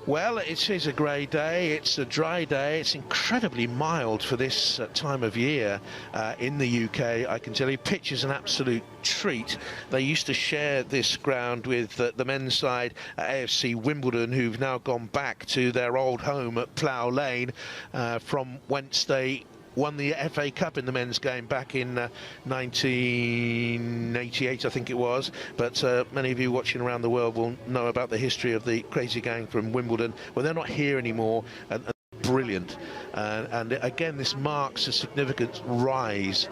Well, it is a grey day, it's a dry day, it's incredibly mild for this time of year in the UK. I can tell you, pitch is an absolute treat. They used to share this ground with the men's side, AFC Wimbledon, who've now gone back to their old home at Plough Lane, from whence they won the FA Cup in the men's game back in 1988, I think it was. But many of you watching around the world will know about the history of the crazy gang from Wimbledon. Well, they're not here anymore, and brilliant. And again, this marks a significant rise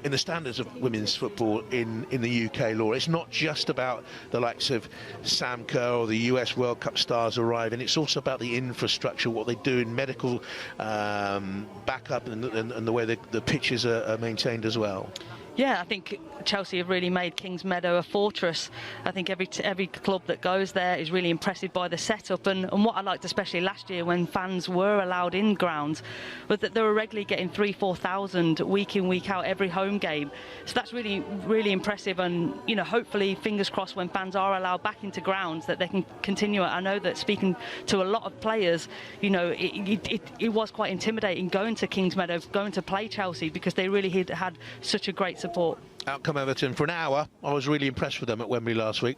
in the standards of women's football in the UK, Laura. It's not just about the likes of Sam Kerr or the US World Cup stars arriving. It's also about the infrastructure, what they do in medical backup, and the way the pitches are maintained as well. Yeah, I think Chelsea have really made Kingsmeadow a fortress. I think every club that goes there is really impressive by the setup. And what I liked especially last year when fans were allowed in grounds was that they were regularly getting 3,000-4,000 week in, week out every home game. So that's really, really impressive. And, you know, hopefully, fingers crossed, when fans are allowed back into grounds, that they can continue it. I know that speaking to a lot of players, you know, it was quite intimidating going to Kingsmeadow, going to play Chelsea, because they really had such a great support. Outcome Everton for an hour. I was really impressed with them at Wembley last week.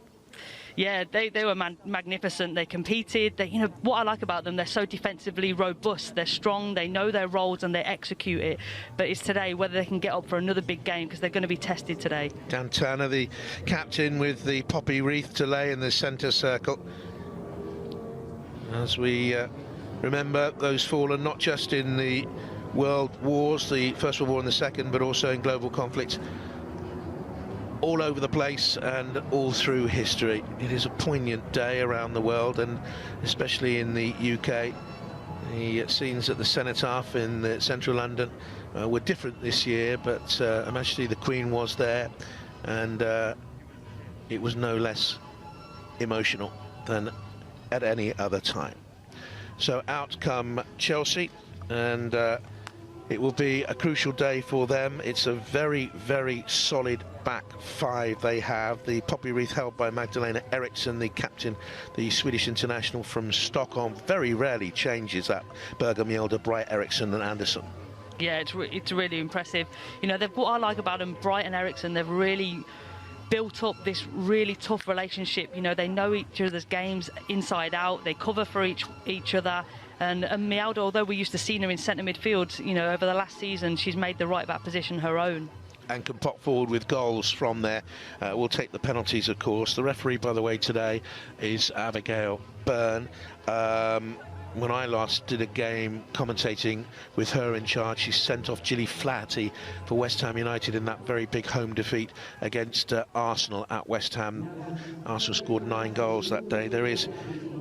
Yeah, they were magnificent. They competed. You know what I like about them, they're so defensively robust. They're strong. They know their roles and they execute it. But it's today whether they can get up for another big game, because they're going to be tested today. Dan Turner, the captain, with the poppy wreath to lay in the centre circle, as we remember those fallen not just in the world wars, the First World War and the Second, but also in global conflicts all over the place and all through history. It is a poignant day around the world, and especially in the UK. The scenes at the Cenotaph in central London were different this year, but Her Majesty the Queen was there, and it was no less emotional than at any other time. So out come Chelsea, and it will be a crucial day for them. It's a very, very solid back five they have. The poppy wreath held by Magdalena Eriksson, the captain, the Swedish international from Stockholm. Very rarely changes that. Berger, Mjelde, Bright, Eriksson and Andersson. Yeah, it's really impressive. You know, what I like about them, Bright and Eriksson, they've really built up this really tough relationship. You know, they know each other's games inside out. They cover for each other. And Mjelde, although we used to see her in centre midfield, you know, over the last season, she's made the right back position her own. And can pop forward with goals from there. We'll take the penalties, of course. The referee, by the way, today is Abigail Byrne. When I last did a game commentating with her in charge, she sent off Gilly Flaherty for West Ham United in that very big home defeat against Arsenal at West Ham. Arsenal scored 9 goals that day. There is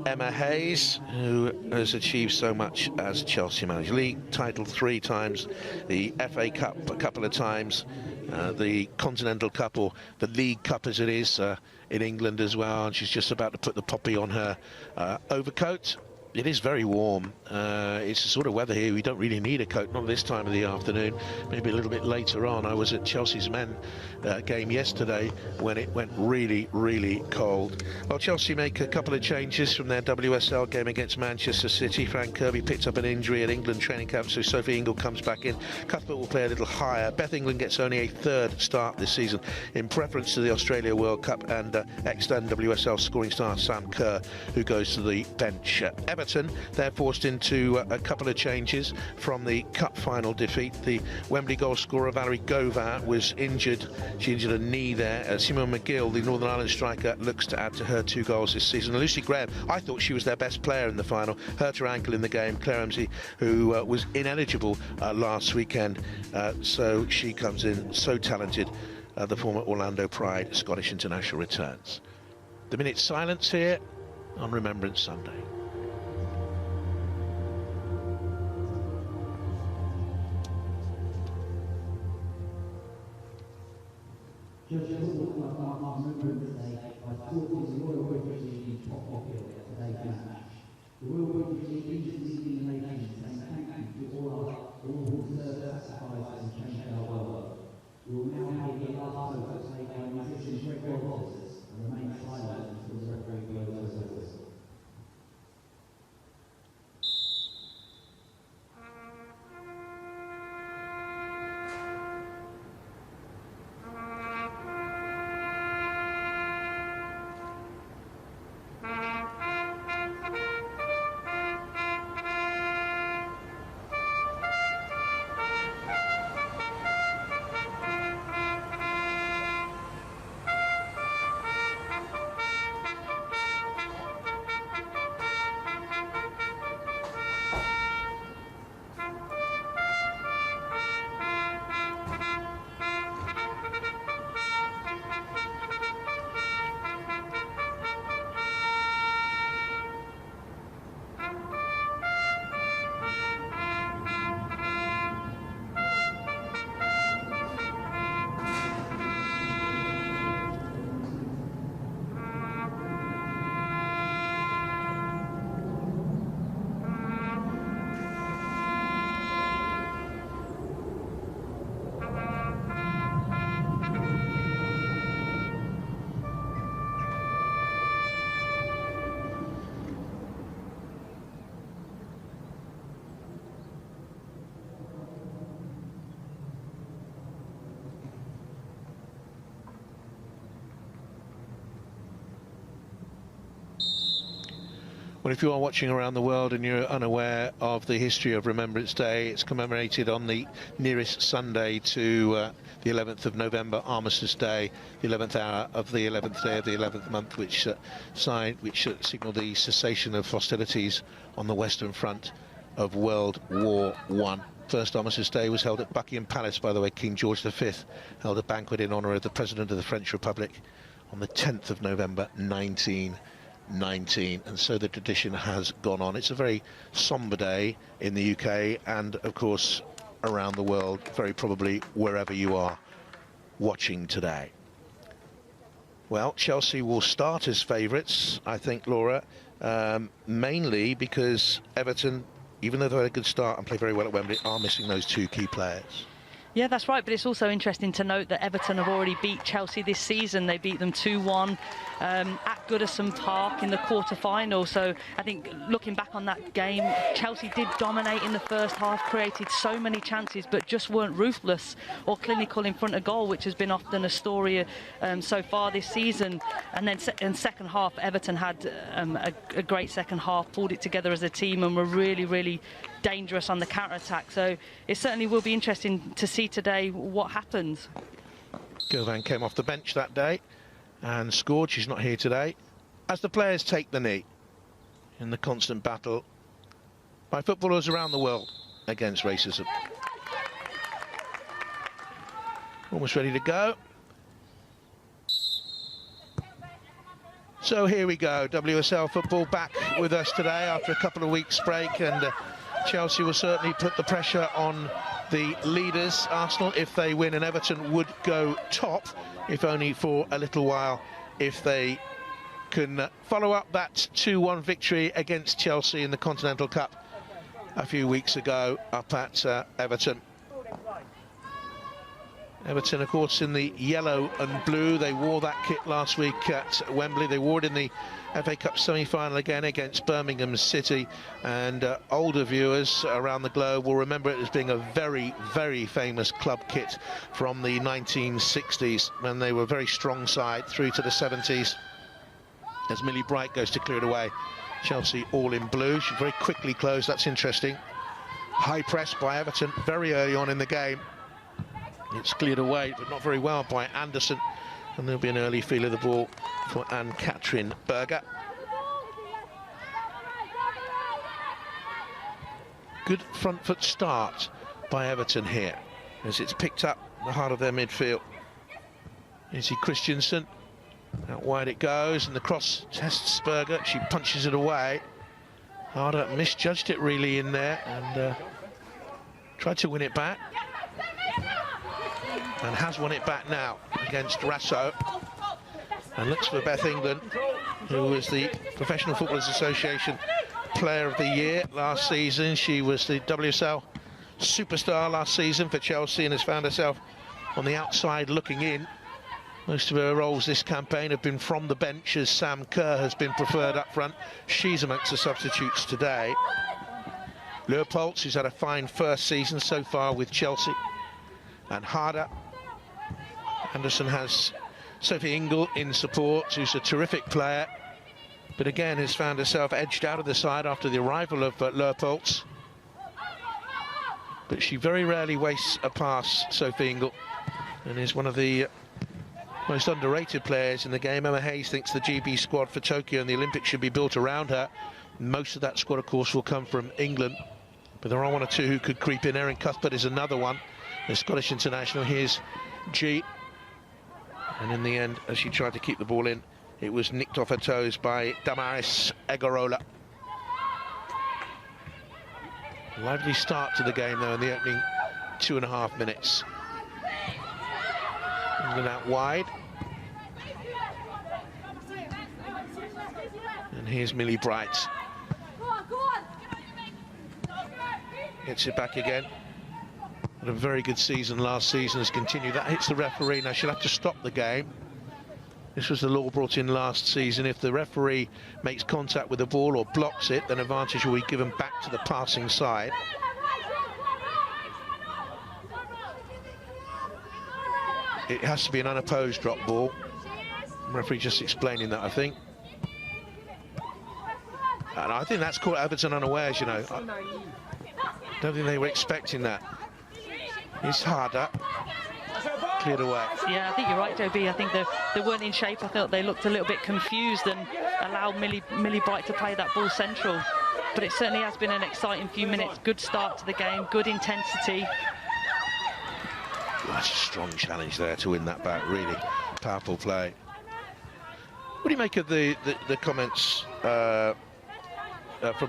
Emma Hayes, who has achieved so much as Chelsea manager. League title 3 times, the FA Cup a couple of times, the Continental Cup, or the League Cup as it is, in England as well. And she's just about to put the poppy on her overcoat. It is very warm. It's the sort of weather here we don't really need a coat, not this time of the afternoon, maybe a little bit later on. I was at Chelsea's men game yesterday when it went really, really cold. Well, Chelsea make a couple of changes from their WSL game against Manchester City. Frank Kirby picked up an injury at England training camp, so Sophie Ingle comes back in. Cuthbert will play a little higher. Beth England gets only a 3rd start this season in preference to the Australia World Cup, and ex-WSL scoring star Sam Kerr, who goes to the bench. Everton, they're forced into a couple of changes from the cup final defeat. The Wembley goal scorer Valerie Gauvin was injured. She injured a knee there. Simone McGill, the Northern Ireland striker, looks to add to her 2 goals this season. And Lucy Graham, I thought she was their best player in the final, hurt her ankle in the game. Claire Ramsey, who was ineligible last weekend, so she comes in, so talented. The former Orlando Pride Scottish international returns. The minute's silence here on Remembrance Sunday. Just looking like our movement today by supporting the Royal British League top popular at today's match. The Royal British League is leading the nation, saying thank you to all who served, sacrificed and changed our world. We will now make the last vote to take our musicians' red officers and remain silent until the referee blows the whistle. Well, if you are watching around the world and you're unaware of the history of Remembrance Day, it's commemorated on the nearest Sunday to the 11th of November, Armistice Day, the 11th hour of the 11th day of the 11th month, which signalled the cessation of hostilities on the Western Front of World War I. First Armistice Day was held at Buckingham Palace, by the way. King George V held a banquet in honour of the President of the French Republic on the 10th of November 1919, and so the tradition has gone on. It's a very sombre day in the UK and, of course, around the world, very probably wherever you are watching today. Well, Chelsea will start as favourites, I think, Laura, mainly because Everton, even though they had a good start and play very well at Wembley, are missing those two key players. Yeah, that's right, but it's also interesting to note that Everton have already beat Chelsea this season. They beat them 2-1 at Goodison Park in the quarter-final. So I think looking back on that game, Chelsea did dominate in the first half, created so many chances, but just weren't ruthless or clinical in front of goal, which has been often a story so far this season. And then in second half, Everton had a great second half, pulled it together as a team, and were really, really dangerous on the counter-attack. So it certainly will be interesting to see today what happens. Govan came off the bench that day and scored. She's not here today. As the players take the knee in the constant battle by footballers around the world against racism. Almost ready to go. So here we go. WSL football back with us today after a couple of weeks break, and Chelsea will certainly put the pressure on the leaders, Arsenal, if they win, and Everton would go top, if only for a little while, if they can follow up that 2-1 victory against Chelsea in the Continental Cup a few weeks ago up at Everton. Everton, of course, in the yellow and blue. They wore that kit last week at Wembley. They wore it in the FA Cup semi-final again against Birmingham City, and older viewers around the globe will remember it as being a very, very famous club kit from the 1960s, when they were a very strong side through to the 70s. As Millie Bright goes to clear it away, Chelsea all in blue. She very quickly closed. That's interesting. High press by Everton very early on in the game. It's cleared away, but not very well by Anderson. And there'll be an early feel of the ball for Anne-Katrin Berger. Good front foot start by Everton here, as it's picked up the heart of their midfield. Izzy Christiansen, out wide it goes, and the cross tests Berger. She punches it away. Harder misjudged it really in there, and tried to win it back. And has won it back now against Rasso, and looks for Beth England, who was the Professional Footballers Association Player of the Year last season. She was the WSL superstar last season for Chelsea and has found herself on the outside looking in. Most of her roles this campaign have been from the bench, as Sam Kerr has been preferred up front. She's amongst the substitutes today. Leupolz, who's had a fine first season so far with Chelsea, and Harder. Anderson has Sophie Ingle in support, who's a terrific player, but again has found herself edged out of the side after the arrival of Leupolz. But she very rarely wastes a pass, Sophie Ingle, and is one of the most underrated players in the game. Emma Hayes thinks the GB squad for Tokyo and the Olympics should be built around her. Most of that squad, of course, will come from England, but there are one or two who could creep in. Erin Cuthbert is another one, the Scottish international. Here's G. And in the end, as she tried to keep the ball in, it was nicked off her toes by Damaris Egorola. Lively start to the game, though, in the opening 2.5 minutes. England out wide. And here's Millie Bright. Gets it back again. Had a very good season last season, has continued. That hits the referee. Now she'll have to stop the game. This was the law brought in last season. If the referee makes contact with the ball or blocks it, then advantage will be given back to the passing side. It has to be an unopposed drop ball. The referee just explaining that, I think. And I think that's caught Everton unawares, you know. I don't think they were expecting that. It's harder. Cleared away. Yeah, I think you're right, JB. I think they weren't in shape. I thought they looked a little bit confused and allowed Millie Bright to play that ball central. But it certainly has been an exciting few minutes. Good start to the game, good intensity. That's a strong challenge there to win that back, really powerful play. What do you make of the comments from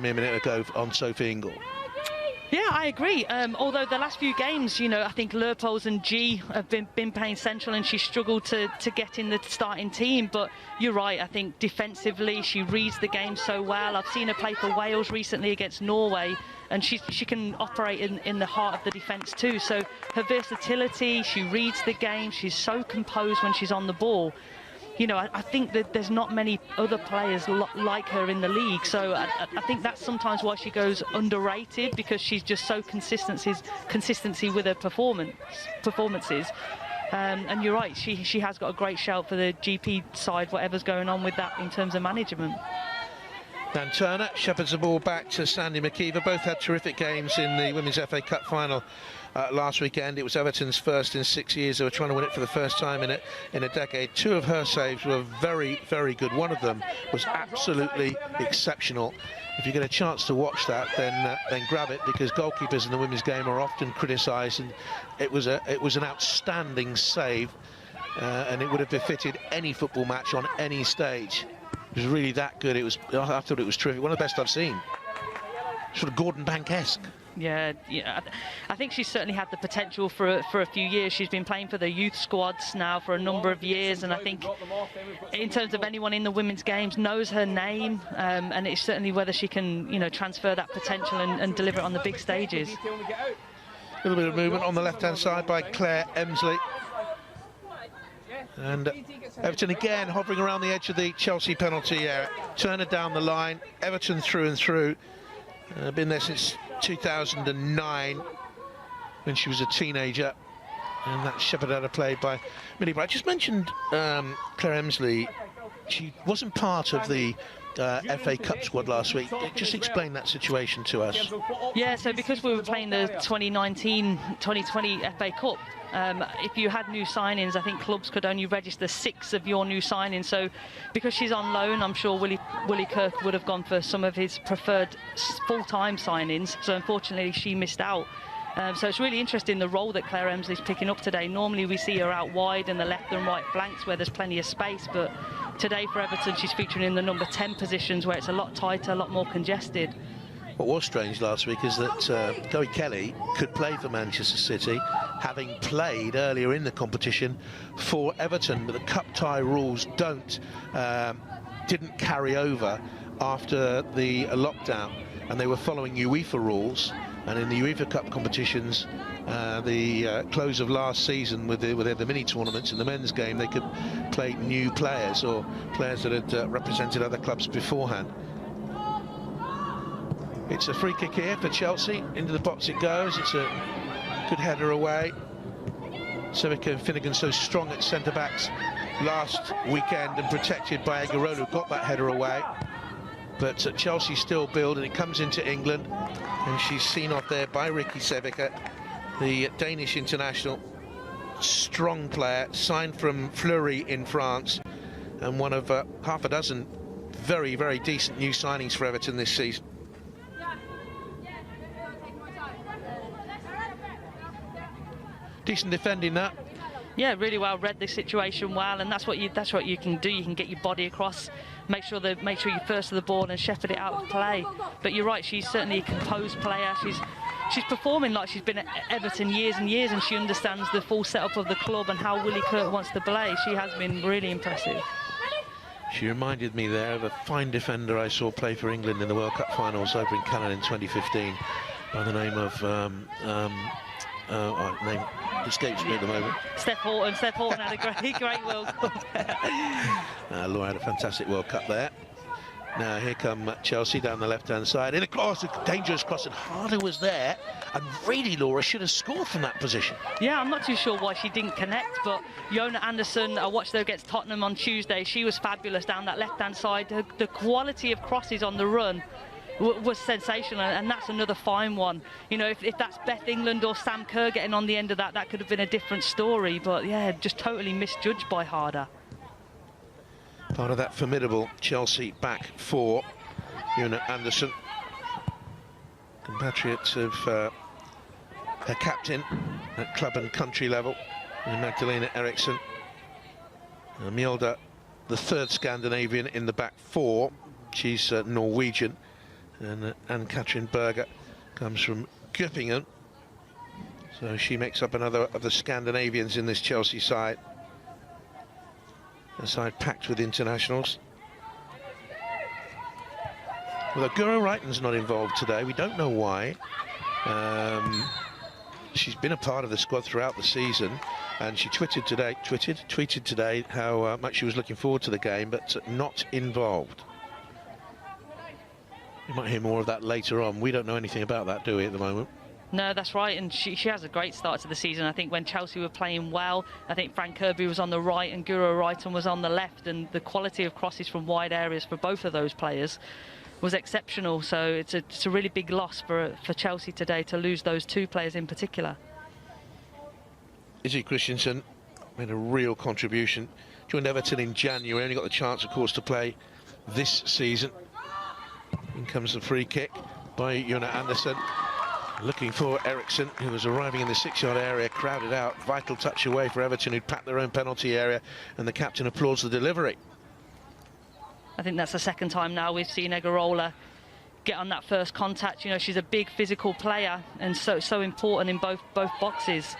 me a minute ago on Sophie Ingle? Yeah, I agree. Although the last few games, you know, I think Leupolz and G have been playing central and she struggled to get in the starting team. But you're right, I think defensively she reads the game so well. I've seen her play for Wales recently against Norway, and she can operate in the heart of the defence too. So her versatility, she reads the game, she's so composed when she's on the ball. You know, I think that there's not many other players like her in the league. So I think that's sometimes why she goes underrated, because she's just so consistency with her performances. And you're right, she has got a great shout for the GP side, whatever's going on with that in terms of management. Dan Turner shepherds the ball back to Sandy McKeever. Both had terrific games in the Women's FA Cup final last weekend. It was Everton's first in 6 years. They were trying to win it for the first time in a decade. Two of her saves were very, very good. One of them was absolutely exceptional. If you get a chance to watch that, then grab it, because goalkeepers in the women's game are often criticised, and it was an outstanding save, and it would have befitted any football match on any stage. It was really that good. I thought it was terrific. One of the best I've seen. Sort of Gordon Bank-esque. Yeah, I think she's certainly had the potential for a few years. She's been playing for the youth squads now for a number of years, and I think in terms of anyone in the women's games knows her name, and it's certainly whether she can, you know, transfer that potential and deliver it on the big stages. A little bit of movement on the left-hand side by Claire Emsley. And Everton again hovering around the edge of the Chelsea penalty area. Turner down the line. Everton through and through. Been there since 2009 when she was a teenager. And that shepherded out of play by Millie Bright. I just mentioned Claire Emsley. She wasn't part of the FA Cup squad last week. Just explain that situation to us. Yeah, so because we were playing the 2019-2020 FA Cup, if you had new signings, I think clubs could only register 6 of your new signings. So because she's on loan, I'm sure Willie Kirk would have gone for some of his preferred full-time signings. So unfortunately, she missed out. So it's really interesting the role that Claire Emsley's picking up today. Normally we see her out wide in the left and right flanks where there's plenty of space, but today for Everton she's featuring in the number 10 positions where it's a lot tighter, a lot more congested. What was strange last week is that Chloe Kelly could play for Manchester City, having played earlier in the competition for Everton, but the cup tie rules didn't carry over after the lockdown, and they were following UEFA rules. And in the UEFA Cup competitions, the close of last season with the mini tournaments in the men's game, they could play new players or players that had represented other clubs beforehand. It's a free kick here for Chelsea. Into the box it goes. It's a good header away. Sevica and Finnegan so strong at centre-backs last weekend and protected by Aguero, got that header away. But Chelsea still build, and it comes into England, and she's seen off there by Ricky Sevica, the Danish international. Strong player, signed from Fleury in France, and one of half a dozen very, very decent new signings for Everton this season. Decent defending that. Yeah, really well read the situation well, and that's what you can do. You can get your body across, make sure you're first to the ball and shepherd it out of play. But you're right, she's certainly a composed player. She's performing like she's been at Everton years and years, and she understands the full setup of the club and how Willie Kirk wants to play. She has been really impressive. She reminded me there of a fine defender I saw play for England in the World Cup finals over in Canada in 2015 by the name of name escapes me at the moment. Steph Horton had a great World Cup. Laura had a fantastic World Cup there. Now here come Chelsea down the left-hand side. In a cross, a dangerous cross, and Harder was there. And really, Laura should have scored from that position. Yeah, I'm not too sure why she didn't connect, but Jona Andersson, I watched her against Tottenham on Tuesday. She was fabulous down that left-hand side. The quality of crosses on the run was sensational, and that's another fine one. You know, if that's Beth England or Sam Kerr getting on the end of that, that could have been a different story. But yeah, just totally misjudged by Harder. Part of that formidable Chelsea back four. Jona Andersson, compatriots of her captain at club and country level, Magdalena Eriksson. Mjolda, the third Scandinavian in the back four. She's Norwegian. And Ann-Katrin Berger comes from Göppingen. So she makes up another of the Scandinavians in this Chelsea side. A side packed with internationals. Although Guro Reiten's not involved today, we don't know why. She's been a part of the squad throughout the season, and she tweeted today how much she was looking forward to the game, but not involved. You might hear more of that later on. We don't know anything about that, do we, at the moment? No, that's right, and she has a great start to the season. I think when Chelsea were playing well, I think Fran Kirby was on the right and Guro Reiten was on the left, and the quality of crosses from wide areas for both of those players was exceptional. So it's a really big loss for Chelsea today to lose those two players in particular. Izzy Christensen made a real contribution. Joined Everton in January, only got the chance, of course, to play this season. In comes the free kick by Jona Andersson. Looking for Eriksson, who was arriving in the 6-yard area, crowded out. Vital touch away for Everton, who'd packed their own penalty area, and the captain applauds the delivery. I think that's the second time now we've seen Egarola get on that first contact. You know, she's a big physical player and so important in both boxes.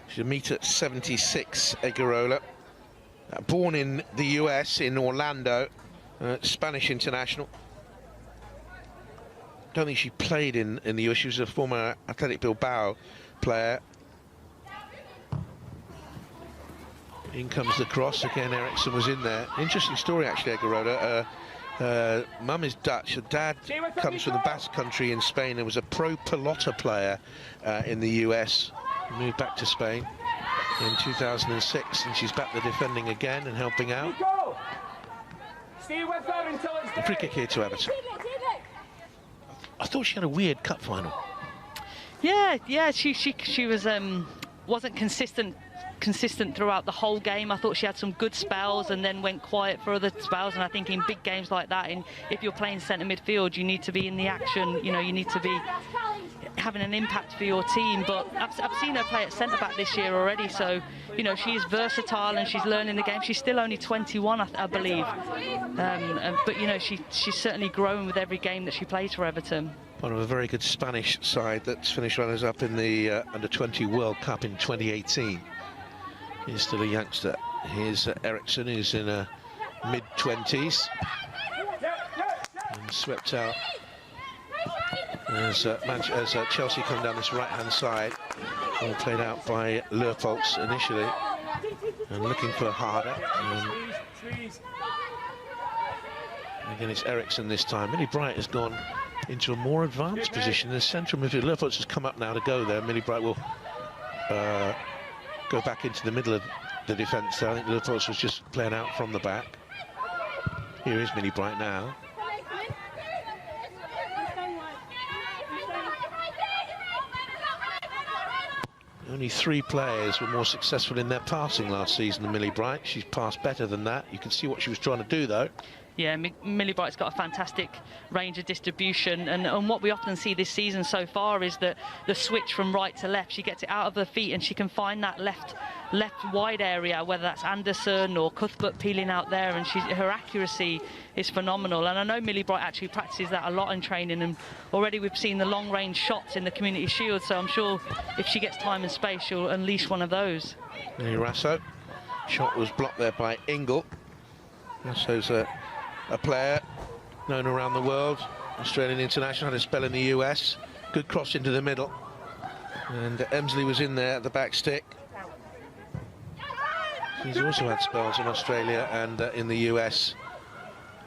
She's 1.76 m, Egarola. Born in the US, in Orlando, Spanish international. Don't think she played in the US. She was a former Athletic Bilbao player. In comes the cross again. Eriksson was in there. Interesting story, actually, Egarola. Mum is Dutch. Her dad comes from the Basque Country in Spain and was a pro pelota player in the US. Moved back to Spain in 2006, and she's back there defending again and helping out. The free kick here to Everton. I thought she had a weird cup final. Yeah, she was wasn't consistent throughout the whole game. I thought she had some good spells and then went quiet for other spells. And I think in big games like that, if you're playing centre midfield, you need to be in the action. You know, you need to be having an impact for your team. But I've seen her play at centre back this year already. So you know, she is versatile and she's learning the game. She's still only 21, I believe. But you know, she's certainly grown with every game that she plays for Everton. One of a very good Spanish side that's finished runners-up in the Under-20 World Cup in 2018. He's still a youngster. Here's Eriksson, who's in her mid-20s. And swept out as Chelsea come down this right-hand side. All played out by Leupolz initially. And looking for Harder. Again, it's Eriksson this time. Millie Bright has gone into a more advanced position in the central midfield. Leupolz has come up now to go there. Millie Bright will go back into the middle of the defence there. I think Leupolz was just playing out from the back. Here is Millie Bright now. Only 3 players were more successful in their passing last season than Millie Bright. She's passed better than that. You can see what she was trying to do, though. Yeah, Millie Bright's got a fantastic range of distribution, and what we often see this season so far is that the switch from right to left, she gets it out of her feet and she can find that left wide area, whether that's Andersson or Cuthbert peeling out there, and her accuracy is phenomenal. And I know Millie Bright actually practices that a lot in training, and already we've seen the long range shots in the Community Shield, so I'm sure if she gets time and space, she'll unleash one of those. Rasso, shot was blocked there by Ingle. Rasso's a player known around the world, Australian international, had a spell in the US. Good cross into the middle, and Emsley was in there at the back stick. He's also had spells in Australia and in the US.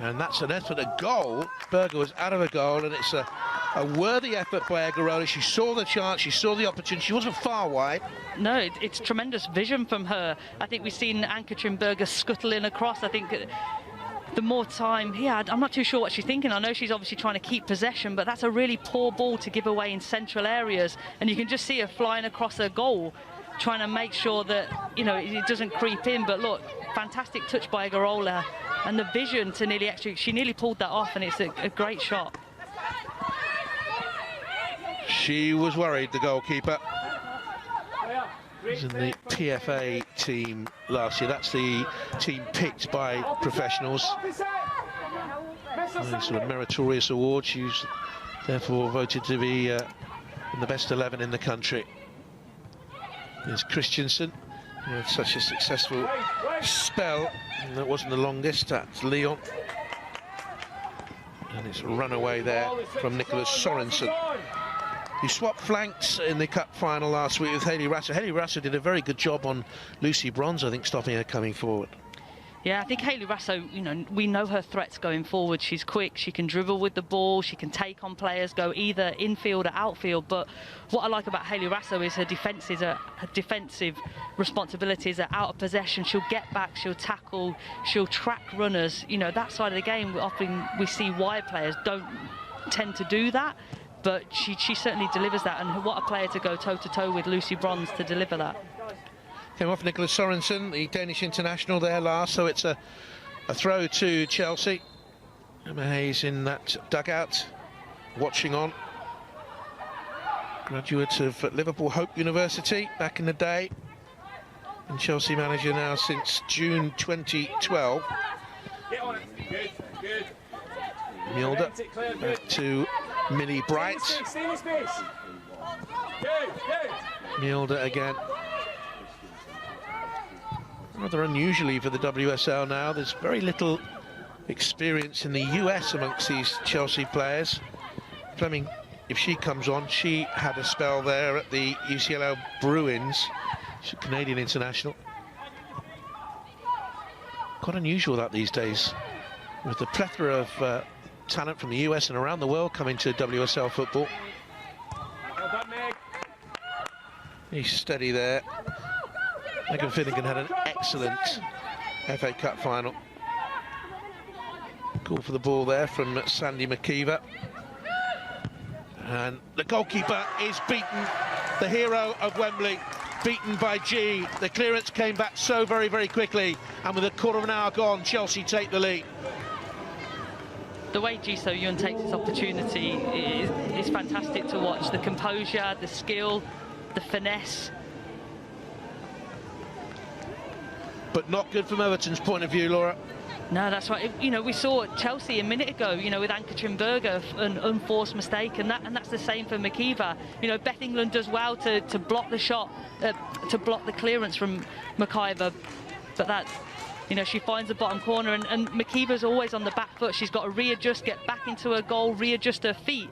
And that's an effort, a goal. Berger was out of a goal, and it's a worthy effort by Agarola. She saw the chance, she saw the opportunity. She wasn't far wide. No, it's tremendous vision from her. I think we've seen Ann-Katrin Berger scuttling across. I think the more time he had, I'm not too sure what she's thinking. I know she's obviously trying to keep possession, but that's a really poor ball to give away in central areas. And you can just see her flying across her goal, trying to make sure that, you know, it doesn't creep in. But look, fantastic touch by Agarola. And the vision to nearly actually, she nearly pulled that off, and it's a great shot. She was worried, the goalkeeper. She's in the PFA team last year. That's the team picked by professionals. And sort of meritorious award. She was therefore voted to be in the best 11 in the country. There's Christensen, who had such a successful spell. And that wasn't the longest. That's Leon. And it's a runaway there from Nicholas Sorensen. He swapped flanks in the cup final last week with Hayley Rasser. Hayley Rasser did a very good job on Lucy Bronze, I think, stopping her coming forward. Yeah, I think Hayley Rasser, you know, we know her threats going forward. She's quick, she can dribble with the ball, she can take on players, go either infield or outfield. But what I like about Hayley Rasser is her defensive responsibilities are out of possession. She'll get back, she'll tackle, she'll track runners. You know, that side of the game, often we see wide players don't tend to do that. But she certainly delivers that, and what a player to go toe-to-toe with Lucy Bronze to deliver that. Came off Nicholas Sorensen, the Danish international there last, so it's a throw to Chelsea. Emma Hayes in that dugout, watching on. Graduate of Liverpool Hope University back in the day, and Chelsea manager now since June 2012. Get on it. Good, good. Milder back to Millie Bright. Stay in space. Good. Milder again. Rather unusually for the WSL now, there's very little experience in the US amongst these Chelsea players. Fleming, if she comes on, she had a spell there at the UCLA Bruins. She's a Canadian international. Quite unusual that these days, with the plethora of talent from the US and around the world coming to WSL football. Well done, Meg. He's steady there. Megan Finnegan had an excellent FA Cup final. Call for the ball there from Sandy McKeever. And the goalkeeper is beaten, the hero of Wembley, beaten by G. The clearance came back so very, very quickly, and with a quarter of an hour gone, Chelsea take the lead. The way Ji So-Yun takes this opportunity is fantastic to watch. The composure, the skill, the finesse. But not good from Everton's point of view, Laura. No, that's right. You know, we saw Chelsea a minute ago, you know, with Ann-Katrin Berger, an unforced mistake, and that's the same for McKeever. You know, Beth England does well to block the shot, to block the clearance from McKeever, but that, you know, she finds the bottom corner, and McKeever's always on the back foot. She's got to readjust, get back into her goal, readjust her feet,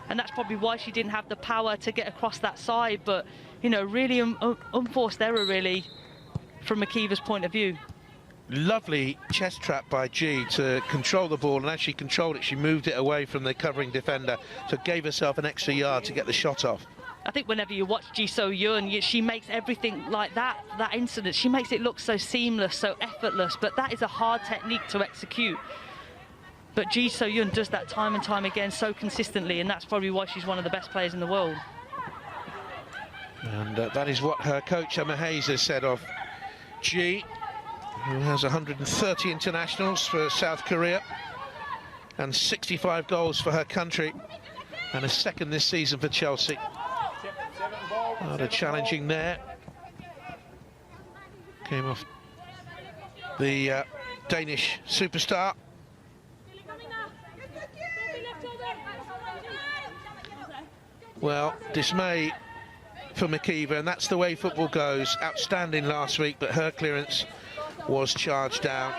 and that's probably why she didn't have the power to get across that side. But, you know, really unforced error, really, from McKeever's point of view. Lovely chest trap by G to control the ball, and as she controlled it, she moved it away from the covering defender, so gave herself an extra yard to get the shot off. I think whenever you watch Ji So-Yun, she makes everything like that incident, she makes it look so seamless, so effortless, but that is a hard technique to execute. But Ji So-Yun does that time and time again so consistently, and that's probably why she's one of the best players in the world. And that is what her coach Emma Hayes has said of G, who has 130 internationals for South Korea and 65 goals for her country, and a second this season for Chelsea. Rather challenging there. Came off the Danish superstar. Well, dismay for McKeever, and that's the way football goes. Outstanding last week, but her clearance was charged down.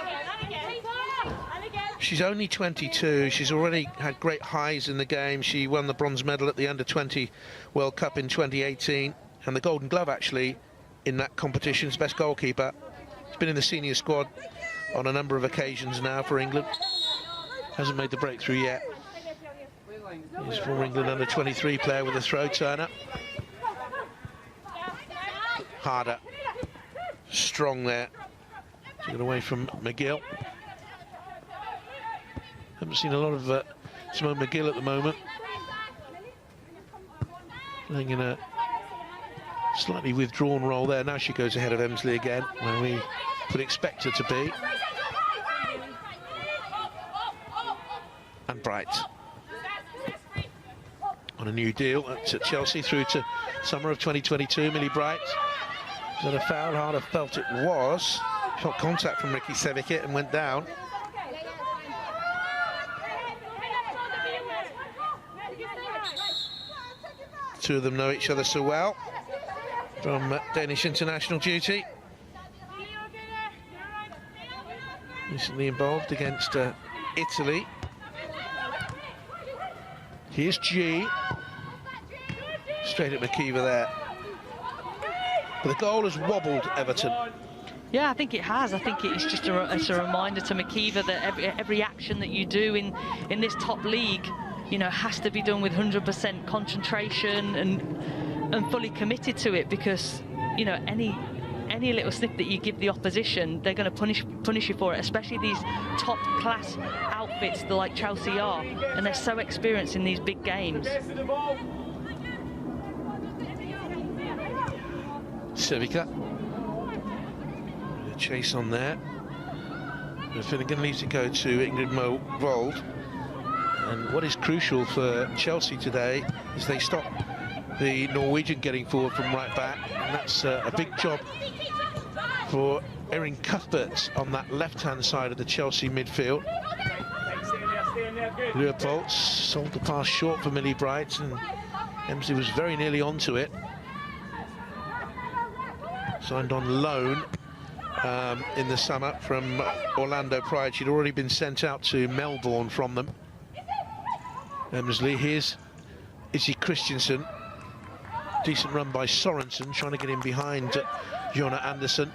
She's only 22. She's already had great highs in the game. She won the bronze medal at the Under-20 World Cup in 2018, and the Golden Glove actually in that competition's best goalkeeper. She's been in the senior squad on a number of occasions now for England. hasn't made the breakthrough yet. He's former England under-23 player with a throw, Turner. Harder. Strong there. Took it away from McGill. Haven't seen a lot of Simone McGill at the moment. Playing in a slightly withdrawn role there. Now she goes ahead of Emsley again, where we would expect her to be. And Bright on a new deal at Chelsea through to summer of 2022. Millie Bright. Was that a foul? Harder felt it was. Shot contact from Ricky Sevikit and went down. Two of them know each other so well from Danish international duty. Recently involved against Italy. Here's G. Straight at McKeever there. But the goal has wobbled Everton. Yeah, I think it has. I think it's just a reminder to McKeever that every action that you do in this top league, you know, has to be done with 100% concentration and fully committed to it, because, you know, any little slip that you give the opposition, they're going to punish you for it, especially these top class outfits like Chelsea are, and they're so experienced in these big games. Sevica. A chase on there. Finnegan leaves it go to Ingrid Movold. And what is crucial for Chelsea today is they stop the Norwegian getting forward from right back, and that's a big job for Erin Cuthbert on that left-hand side of the Chelsea midfield. Leopold sold the pass short for Millie Bright, and Emsley was very nearly onto it. Signed on loan in the summer from Orlando Pride. She'd already been sent out to Melbourne from them. Emsley, here's Izzy Christensen. Decent run by Sorensen, trying to get in behind Jonna Anderson.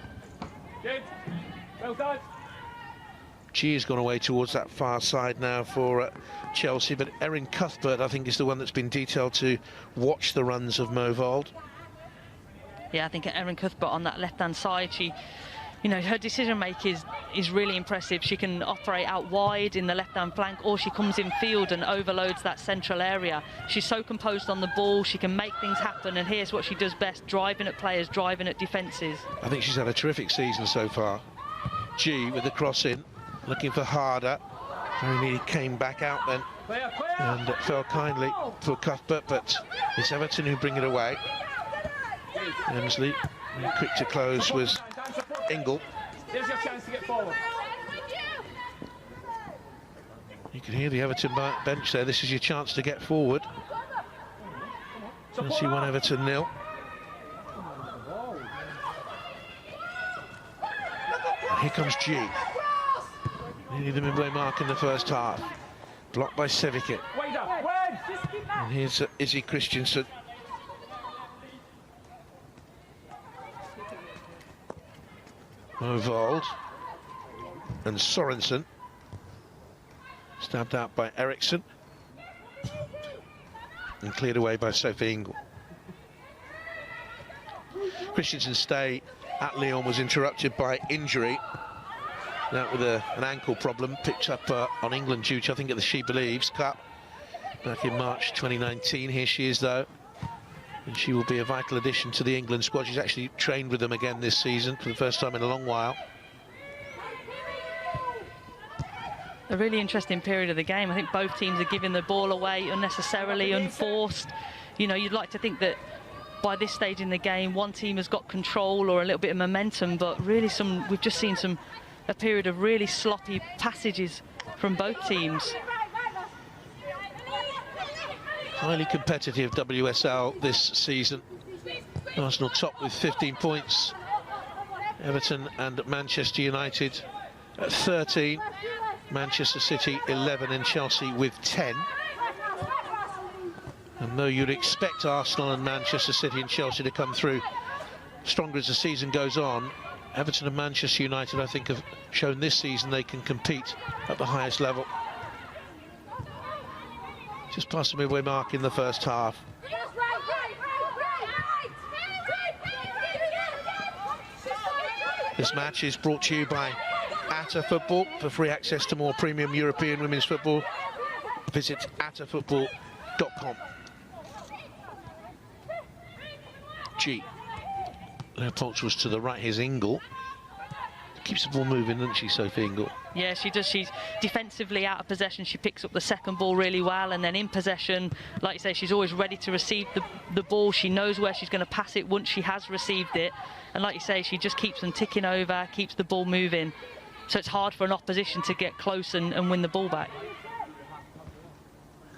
Well done. She has gone away towards that far side now for Chelsea, but Erin Cuthbert, I think, is the one that's been detailed to watch the runs of Movold. Yeah, I think Erin Cuthbert on that left-hand side, she, you know, her decision making is really impressive. She can operate out wide in the left-hand flank, or she comes in field and overloads that central area. She's so composed on the ball, she can make things happen, and here's what she does best: driving at players, driving at defences. I think she's had a terrific season so far. G with the cross in, looking for Harder. Very nearly came back out then, and fell kindly for Cuthbert, but it's Everton who bring it away. Emsley, quick to close was Ingle. There's your chance to get forward. You can hear the Everton bench there. This is your chance to get forward. Chelsea 1, Everton 0. And here comes G. Nearly the midway mark in the first half. Blocked by Sevikit. And here's Izzy Christensen. Movold and Sorensen, stabbed out by Eriksson and cleared away by Sophie Ingle. Christensen's stay at Lyon was interrupted by injury. Out with an ankle problem, picked up on England duty, I think, at the She Believes Cup back in March 2019. Here she is, though, and she will be a vital addition to the England squad. She's actually trained with them again this season for the first time in a long while. A really interesting period of the game. I think both teams are giving the ball away unnecessarily, unforced. You know, you'd like to think that by this stage in the game, one team has got control or a little bit of momentum, but really we've just seen a period of really sloppy passages from both teams. Highly competitive WSL this season. Arsenal top with 15 points. Everton and Manchester United at 13. Manchester City 11 and Chelsea with 10. And though you'd expect Arsenal and Manchester City and Chelsea to come through stronger as the season goes on, Everton and Manchester United, I think, have shown this season they can compete at the highest level. Just past the midway mark in the first half. This match is brought to you by Football. For free access to more premium European women's football, visit atafootball.com. G. Leopold's was to the right, here's Ingle. Keeps the ball moving, doesn't she, Sophie Ingle? Yeah, she does. She's defensively out of possession. She picks up the second ball really well, and then in possession, like you say, she's always ready to receive the ball. She knows where she's going to pass it once she has received it. And like you say, she just keeps them ticking over, keeps the ball moving. So it's hard for an opposition to get close and win the ball back.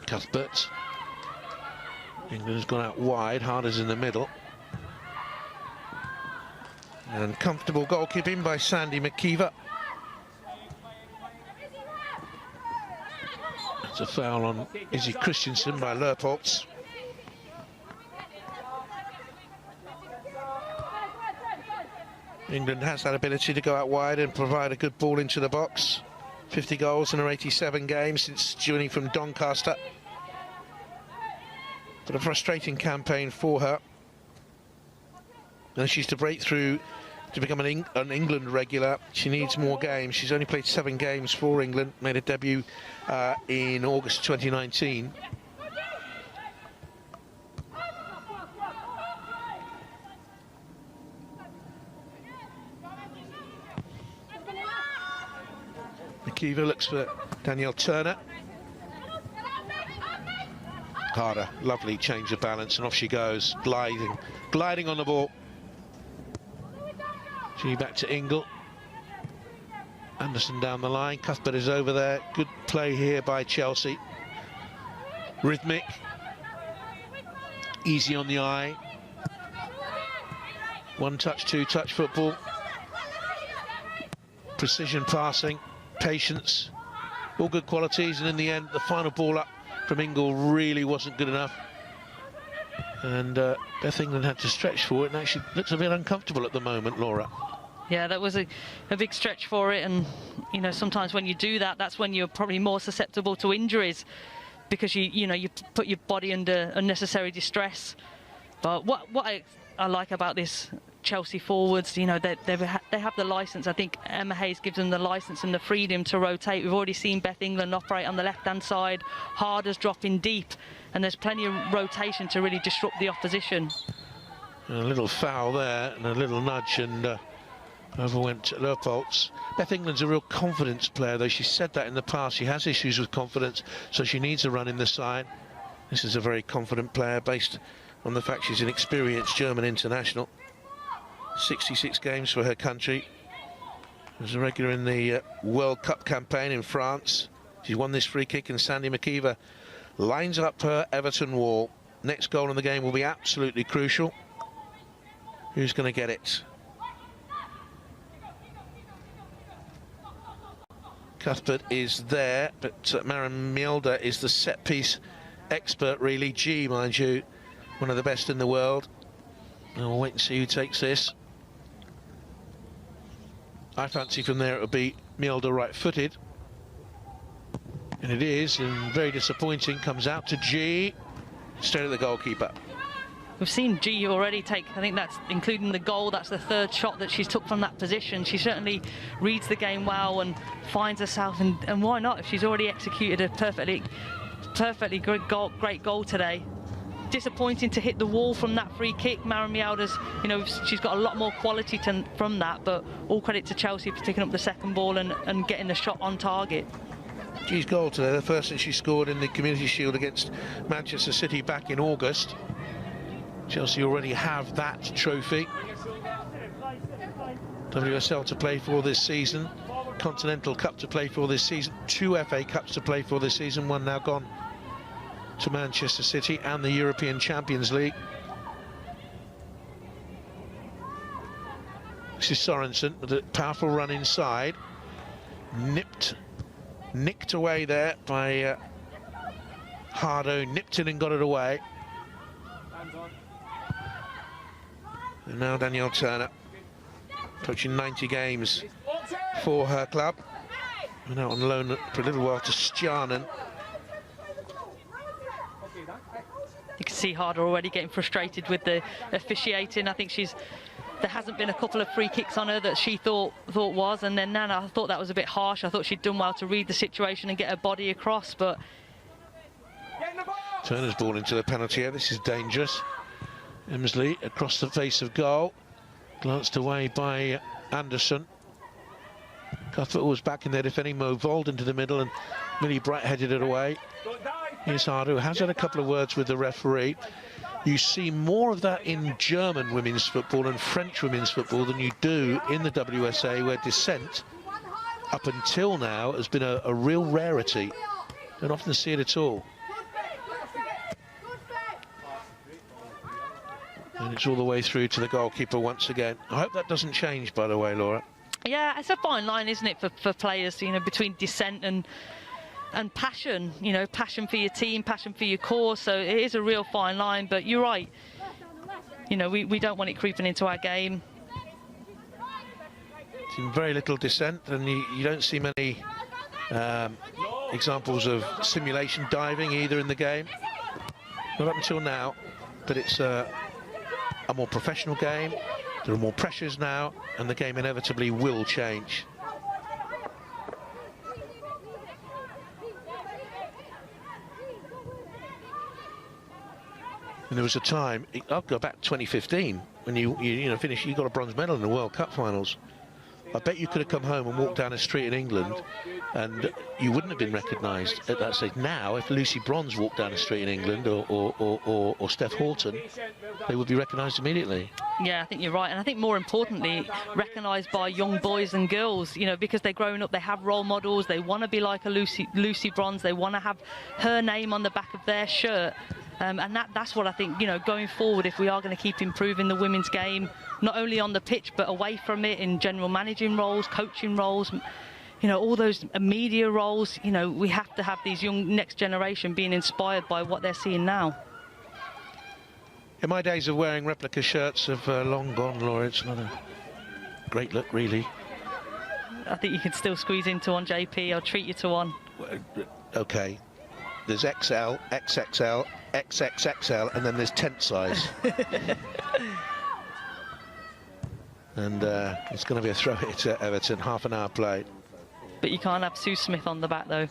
Cuthbert. England has gone out wide, Harder's in the middle. And comfortable goalkeeping by Sandy McKeever. It's a foul on Izzy Christensen by Leupolz. England has that ability to go out wide and provide a good ball into the box. 50 goals in her 87 games since joining from Doncaster. But a frustrating campaign for her. And she's to break through to become an England regular. She needs more games. She's only played 7 games for England, made a debut in August 2019. McKeever looks for Danielle Turner. Harder, lovely change of balance, and off she goes, gliding on the ball. She back to Ingle. Anderson down the line. Cuthbert is over there. Good play here by Chelsea. Rhythmic. Easy on the eye. One touch, two touch football. Precision passing. Patience. All good qualities, and in the end, the final ball up from Ingle really wasn't good enough. And Beth England had to stretch for it, and actually looks a bit uncomfortable at the moment, Laura. Yeah, that was a big stretch for it, and you know, sometimes when you do that, that's when you're probably more susceptible to injuries, because you put your body under unnecessary distress. But what I like about this Chelsea forwards, you know, they have the licence. I think Emma Hayes gives them the licence and the freedom to rotate. We've already seen Beth England operate on the left-hand side, Harder's dropping deep, and there's plenty of rotation to really disrupt the opposition. A little foul there and a little nudge, and over went Leupolz. Beth England's a real confidence player, though. She said that in the past. She has issues with confidence, so she needs a run in the side. This is a very confident player based on the fact she's an experienced German international. 66 games for her country. Was a regular in the World Cup campaign in France. She's won this free kick, and Sandy McKeever lines up her Everton wall. Next goal in the game will be absolutely crucial. Who's going to get it? Cuthbert is there, but Maren Mjelde is the set-piece expert, really. G, mind you, one of the best in the world. And we'll wait and see who takes this. I fancy from there it'll be Mjelde right-footed. And it is, and very disappointing, comes out to G, straight at the goalkeeper. We've seen G already take, I think that's including the goal, that's the third shot that she's took from that position. She certainly reads the game well and finds herself, and why not if she's already executed a perfectly great goal today. Disappointing to hit the wall from that free kick. Maren Mjelde's, you know, she's got a lot more quality from that, but all credit to Chelsea for picking up the second ball and getting the shot on target. G's goal today, the first that she scored in the Community Shield against Manchester City back in August. Chelsea already have that trophy. WSL to play for this season, Continental Cup to play for this season, 2 FA Cups to play for this season, one now gone to Manchester City, and the European Champions League. This is Sorensen with a powerful run inside. Nicked away there by Hardo, nipped in and got it away. And now Danielle Turner, approaching 90 games for her club. And out on loan for a little while to Stjarnan. You can see Harder already getting frustrated with the officiating. I think there hasn't been a couple of free kicks on her that she thought was, and then Nana, I thought that was a bit harsh. I thought she'd done well to read the situation and get her body across, but... Turner's ball into the penalty area. This is dangerous. Emsley across the face of goal. Glanced away by Anderson. Cuthbert was back in there defending. Mo Vold into the middle, and Millie Bright headed it away. Here's Harder, who has had a couple of words with the referee. You see more of that in German women's football and French women's football than you do in the WSA, where dissent, up until now, has been a real rarity. Don't often see it at all. And it's all the way through to the goalkeeper once again. I hope that doesn't change, by the way, Laura. Yeah, it's a fine line, isn't it, for players, you know, between dissent and passion, you know, passion for your team, passion for your cause. So it is a real fine line, but you're right. You know, we don't want it creeping into our game. Seen very little dissent, and you don't see many examples of simulation diving either in the game. Not up until now, but it's a more professional game. There are more pressures now, and the game inevitably will change. And there was a time, I'll go back to 2015, when you finished, you got a bronze medal in the World Cup finals. I bet you could have come home and walked down a street in England and you wouldn't have been recognised at that stage. Now, if Lucy Bronze walked down a street in England or Steph Houghton, they would be recognised immediately. Yeah, I think you're right. And I think more importantly, recognised by young boys and girls, you know, because they're growing up, they have role models, they want to be like a Lucy Bronze, they want to have her name on the back of their shirt. And that's what I think, you know, going forward, if we are going to keep improving the women's game, not only on the pitch, but away from it in general managing roles, coaching roles, you know, all those media roles, you know, we have to have these young next generation being inspired by what they're seeing now. In my days of wearing replica shirts have long gone, Laura. It's not a great look, really. I think you can still squeeze into one, JP. I'll treat you to one. OK. There's XL, XXL, XXXL, and then there's tent size. And it's going to be a throw it to Everton, half an hour play. But you can't have Sue Smith on the back, though.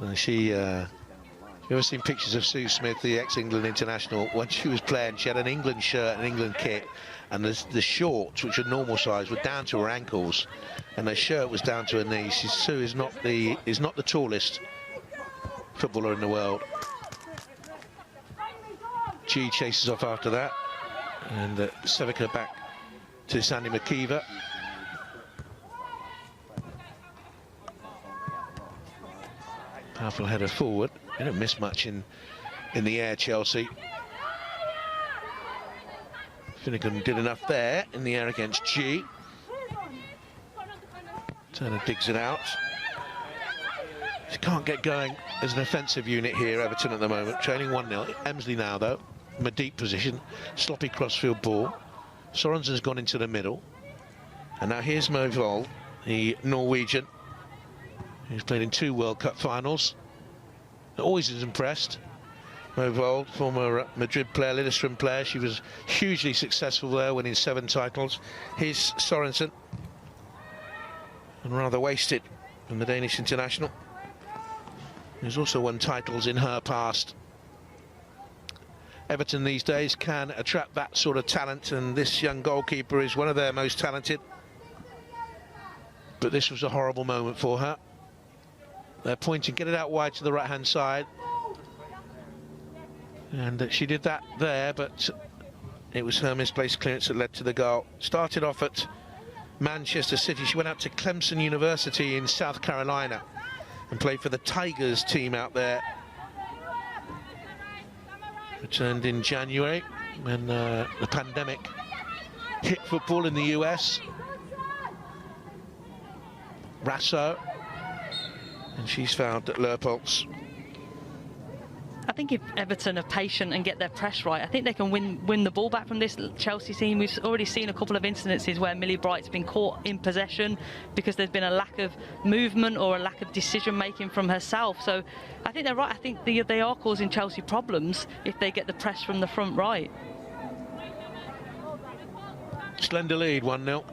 You ever seen pictures of Sue Smith, the ex-England international? When she was playing, she had an England shirt, an England kit, and the shorts, which are normal size, were down to her ankles, and the shirt was down to her knees. Sue is not the tallest footballer in the world. G chases off after that, and Sevica back to Sandy McKeever. Powerful header forward. They don't miss much in the air, Chelsea. Finnegan did enough there in the air against G. Turner digs it out. She can't get going as an offensive unit here, Everton, at the moment. Trailing 1-0. Emsley now, though, from a deep position. Sloppy crossfield ball. Sorensen's gone into the middle. And now here's Mo Vold, the Norwegian, who's played in 2 World Cup finals. Always is impressed. Mo Vold, former Madrid player, Lillestrøm player. She was hugely successful there, winning 7 titles. Here's Sorensen. And rather wasted from the Danish international. Who's also won titles in her past. Everton these days can attract that sort of talent, and this young goalkeeper is one of their most talented. But this was a horrible moment for her. They're pointing, get it out wide to the right-hand side. And she did that there, but it was her misplaced clearance that led to the goal. Started off at Manchester City. She went out to Clemson University in South Carolina and played for the Tigers team out there. Returned in January when the pandemic hit football in the US. Rasso. And she's found at Leupolz. I think if Everton are patient and get their press right, I think they can win the ball back from this Chelsea team. We've already seen a couple of incidences where Millie Bright's been caught in possession because there's been a lack of movement or a lack of decision making from herself. So I think they're right. I think they are causing Chelsea problems if they get the press from the front right. Slender lead, 1-0.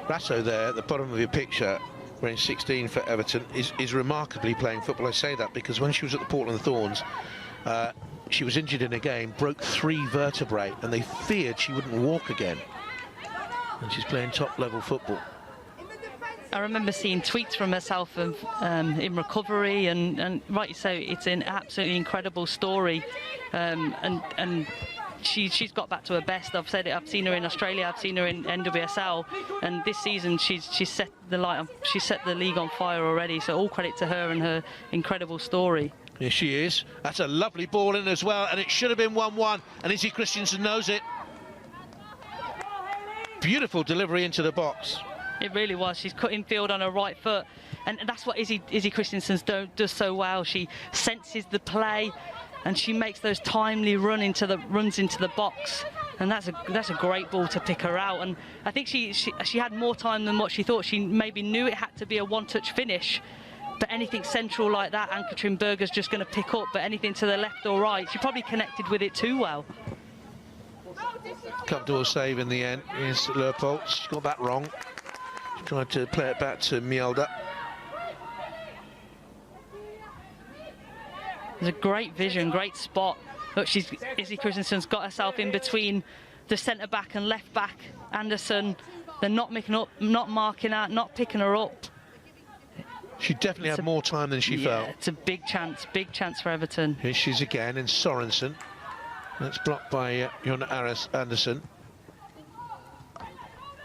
Rasso there at the bottom of your picture, wearing 16 for Everton, is remarkably playing football. I say that because when she was at the Portland Thorns, she was injured in a game, broke 3 vertebrae, and they feared she wouldn't walk again. And she's playing top-level football. I remember seeing tweets from herself of in recovery, and right, so it's an absolutely incredible story, and she's got back to her best. I've said it. I've seen her in Australia. I've seen her in NWSL, and this season she's set the light on. She set the league on fire already. So all credit to her and her incredible story. Here she is. That's a lovely ball in as well, and it should have been 1-1. And Izzy Christensen knows it. Beautiful delivery into the box. It really was. She's cut in field on her right foot, and that's what Izzy Christensen does so well. She senses the play, and she makes those timely runs into the box, and that's a great ball to pick her out. And I think she had more time than what she thought. She maybe knew it had to be a one-touch finish, but anything central like that, Ann-Katrin Berger's just going to pick up. But anything to the left or right, she probably connected with it too well. Comfortable save in the end. Here's Leopold. She got that wrong. She tried to play it back to Mjelde. There's a great vision, great spot. Look, Izzy Christensen's got herself in between the centre-back and left-back, Anderson. They're not marking out, not picking her up. She definitely had more time than she felt. It's a big chance for Everton. Here she's again in Sorensen. That's blocked by Jon Anderson.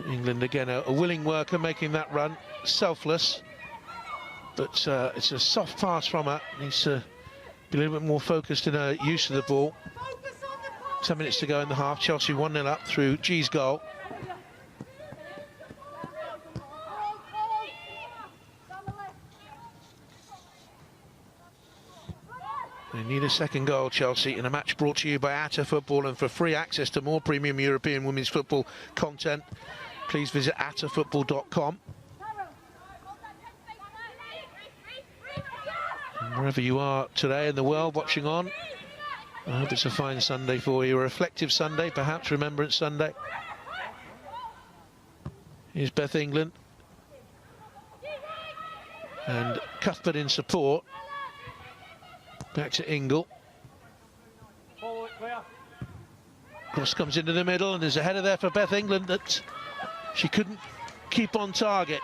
England again, a willing worker making that run, selfless. But it's a soft pass from her. Needs to be a little bit more focused in her use of the ball. 10 minutes to go in the half. Chelsea 1-0 up through G's goal. They need a second goal, Chelsea, in a match brought to you by Atta Football. And for free access to more premium European women's football content, please visit attafootball.com. Wherever you are today in the world watching on, I hope it's a fine Sunday for you, a reflective Sunday, perhaps Remembrance Sunday. Here's Beth England. And Cuthbert in support. Back to Ingle. Cross comes into the middle, and there's a header there for Beth England that she couldn't keep on target.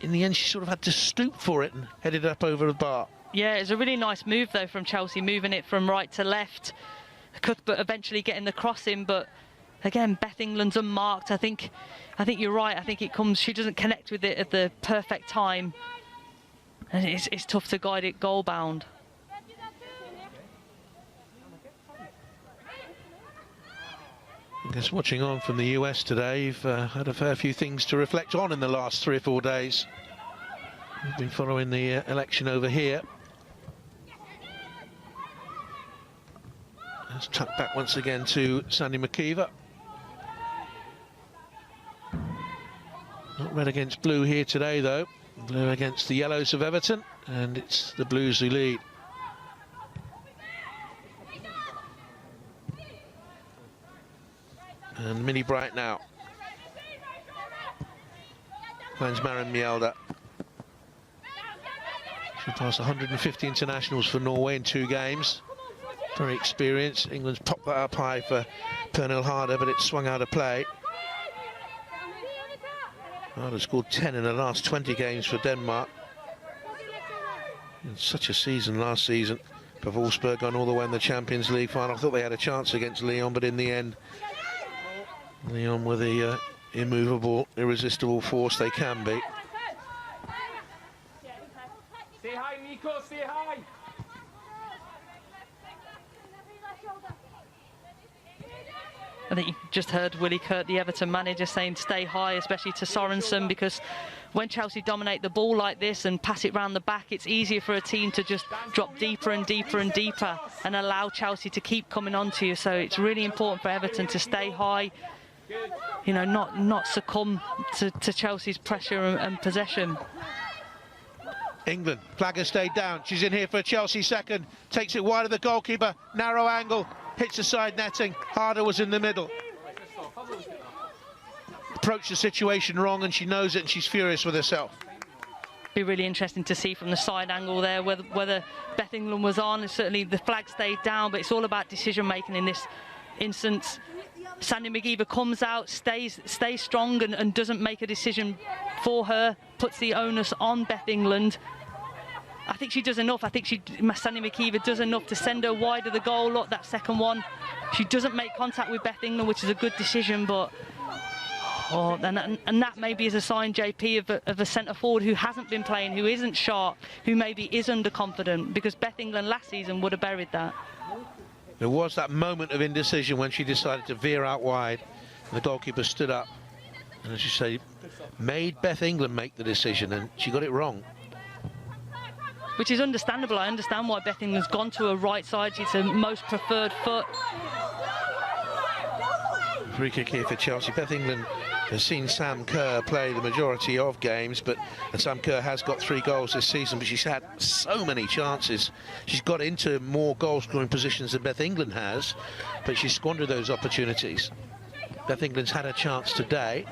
In the end, she sort of had to stoop for it and headed up over the bar. Yeah, it's a really nice move, though, from Chelsea, moving it from right to left. Cuthbert eventually getting the cross in, but again, Beth England's unmarked. I think you're right. I think it comes. She doesn't connect with it at the perfect time, and it's tough to guide it goal bound. I guess watching on from the US today, you've had a fair few things to reflect on in the last 3 or 4 days. We've been following the election over here. Let's tuck back once again to Sandy McKeever. Not red against blue here today, though. Blue against the yellows of Everton, and it's the Blues who lead. And Millie Bright now. Finds Maren Mjelde. She passed 150 internationals for Norway in 2 games. Very experienced. England's popped that up high for Pernille Harder, but it swung out of play. Harder scored 10 in the last 20 games for Denmark. In such a season last season. For Wolfsburg gone all the way in the Champions League final. I thought they had a chance against Lyon, but in the end, Lyon were the immovable, irresistible force they can be. Stay high, Nico, stay high. I think you just heard Willie Kurt, the Everton manager, saying stay high, especially to Sorensen, because when Chelsea dominate the ball like this and pass it round the back, it's easier for a team to just drop deeper and deeper and deeper and allow Chelsea to keep coming onto you. So it's really important for Everton to stay high, you know, not succumb to Chelsea's pressure and possession. England, flag has stayed down. She's in here for a Chelsea second. Takes it wide of the goalkeeper. Narrow angle. Hits the side netting. Harder was in the middle. Approached the situation wrong, and she knows it, and she's furious with herself. Be really interesting to see from the side angle there whether Beth England was on. Certainly the flag stayed down, but it's all about decision making in this instance. Sandy McGeever comes out, stays strong and doesn't make a decision for her, puts the onus on Beth England. I think she does enough. I think Sandy McGeever does enough to send her wide of the goal. Look, that second one. She doesn't make contact with Beth England, which is a good decision, but and that maybe is a sign, JP, of a centre forward who hasn't been playing, who isn't sharp, who maybe is underconfident, because Beth England last season would have buried that. There was that moment of indecision when she decided to veer out wide, and the goalkeeper stood up, and as you say, made Beth England make the decision, and she got it wrong. Which is understandable. I understand why Beth England's gone to her right side. It's her most preferred foot. Free kick here for Chelsea. Beth England has seen Sam Kerr play the majority of games, and Sam Kerr has got 3 goals this season, but she's had so many chances. She's got into more goal-scoring positions than Beth England has, but she's squandered those opportunities. Beth England's had a chance today.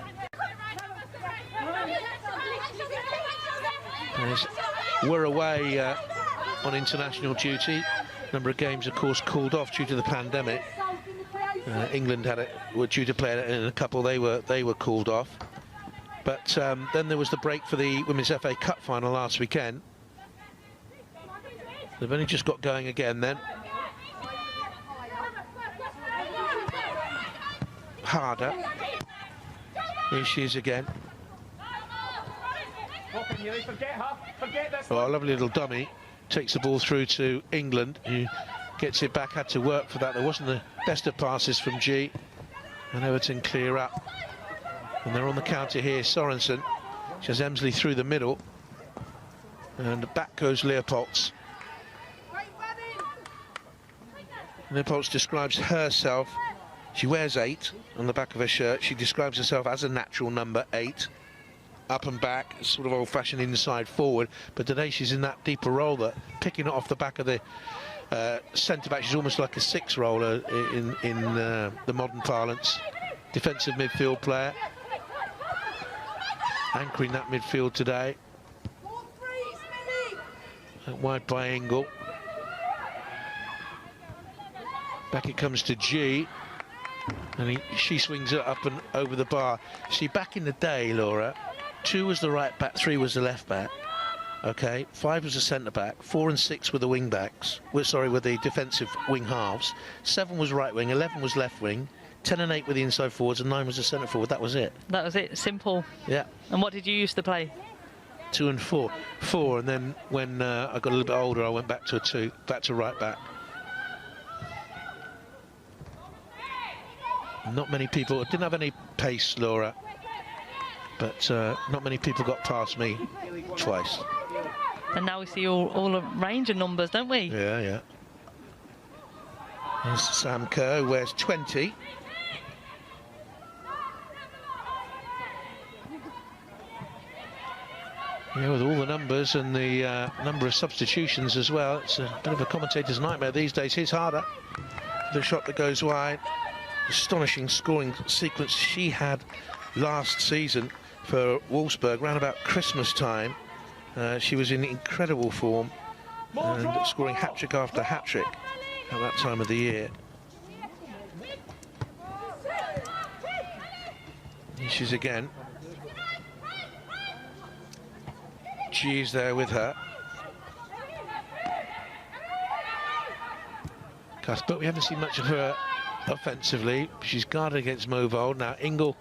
We're away on international duty. Number of games, of course, called off due to the pandemic. England were due to play in a couple. They were called off. But then there was the break for the Women's FA Cup final last weekend. They've only just got going again then. Harder. Here she is again. Oh, a lovely little dummy. Takes the ball through to England, who gets it back. Had to work for that. There wasn't the best of passes from G. And Everton clear up. And they're on the counter here. Sorensen. She has Emsley through the middle. And back goes Leopolds. Leopolds describes herself. She wears 8 on the back of her shirt. She describes herself as a natural number 8. Up and back, sort of old-fashioned inside forward, but today she's in that deeper role, that picking it off the back of the centre-back. She's almost like a 6 roller in the modern parlance. Defensive midfield player, anchoring that midfield today. Wide by Ingle. Back it comes to G, and she swings it up and over the bar. See, back in the day, Laura, 2 was the right back, 3 was the left back. Okay, 5 was the centre back, 4 and 6 were the wing backs. Were the defensive wing halves. 7 was right wing, 11 was left wing, 10 and 8 were the inside forwards, and 9 was the centre forward. That was it. That was it. Simple. Yeah. And what did you used to play? 2 and 4. 4, and then when I got a little bit older, I went back to a 2, back to right back. Not many people didn't have any pace, Laura. But not many people got past me twice. And now we see all a range of numbers, don't we? Yeah, yeah. There's Sam Kerr, who wears 20. Yeah, with all the numbers and the number of substitutions as well. It's a bit of a commentator's nightmare these days. Here's Harder. The shot that goes wide. Astonishing scoring sequence she had last season for Wolfsburg, round about Christmas time. She was in incredible form and scoring hat-trick after hat-trick at that time of the year. Here she's again. G's there with her. But we haven't seen much of her offensively. She's guarded against Movold. Now Ingle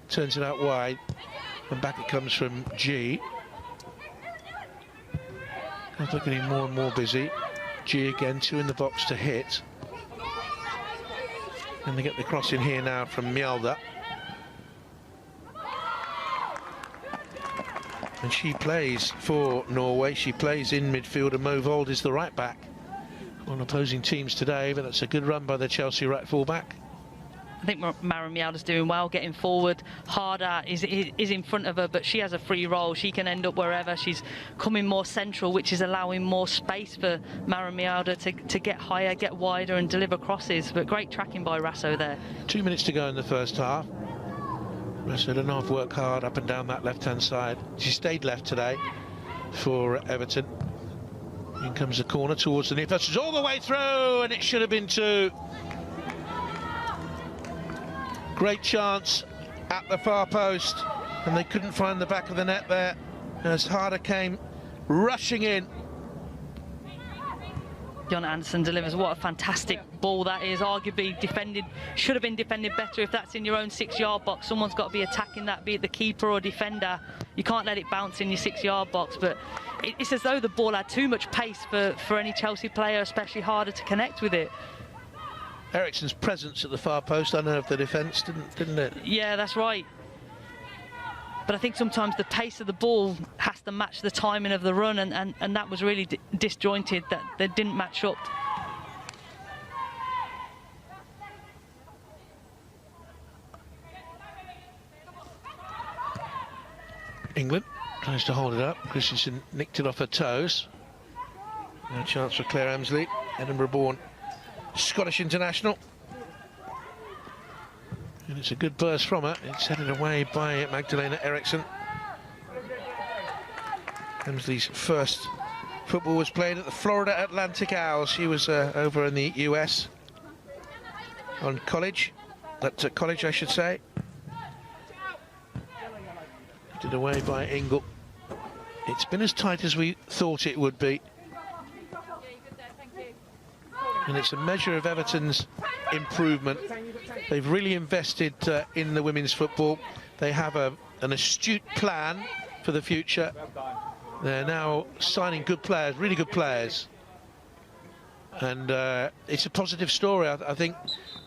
turns it out wide, and back it comes from G. They're getting more and more busy. G again, 2 in the box to hit. And they get the cross in here now from Mjelde. And she plays for Norway. She plays in midfield, and Mo Vold is the right back on opposing teams today, but that's a good run by the Chelsea right full back. I think Maren Mjelde's doing well, getting forward. Harder is in front of her, but she has a free roll. She can end up wherever. She's coming more central, which is allowing more space for Maren Mjelde to get higher, get wider and deliver crosses. But great tracking by Rasso there. 2 minutes to go in the first half. Rasso didn't have to work hard up and down that left-hand side. She stayed left today for Everton. In comes the corner towards the near post. It's all the way through, and it should have been 2. Great chance at the far post, and they couldn't find the back of the net there as Harder came rushing in. Jonna Andersson delivers. What a fantastic ball that is. Arguably defended, should have been defended better. If that's in your own 6-yard box, someone's got to be attacking that, be it the keeper or defender. You can't let it bounce in your 6-yard box, but it's as though the ball had too much pace for any Chelsea player, especially Harder, to connect with it. Eriksson's presence at the far post unnerved the defence, didn't it? Yeah, that's right. But I think sometimes the pace of the ball has to match the timing of the run, and that was really disjointed, that they didn't match up. England tries to hold it up. Christensen nicked it off her toes. No chance for Claire Emsley, Edinburgh-born Scottish international. And it's a good burst from her. It's headed away by Magdalena Eriksson. Emsley's first football was played at the Florida Atlantic Owls. She was over in the US on college. That's at college, I should say. Headed away by Ingle. It's been as tight as we thought it would be. And it's a measure of Everton's improvement. They've really invested in the women's football. They have an astute plan for the future. They're now signing good players, really good players. And it's a positive story. I think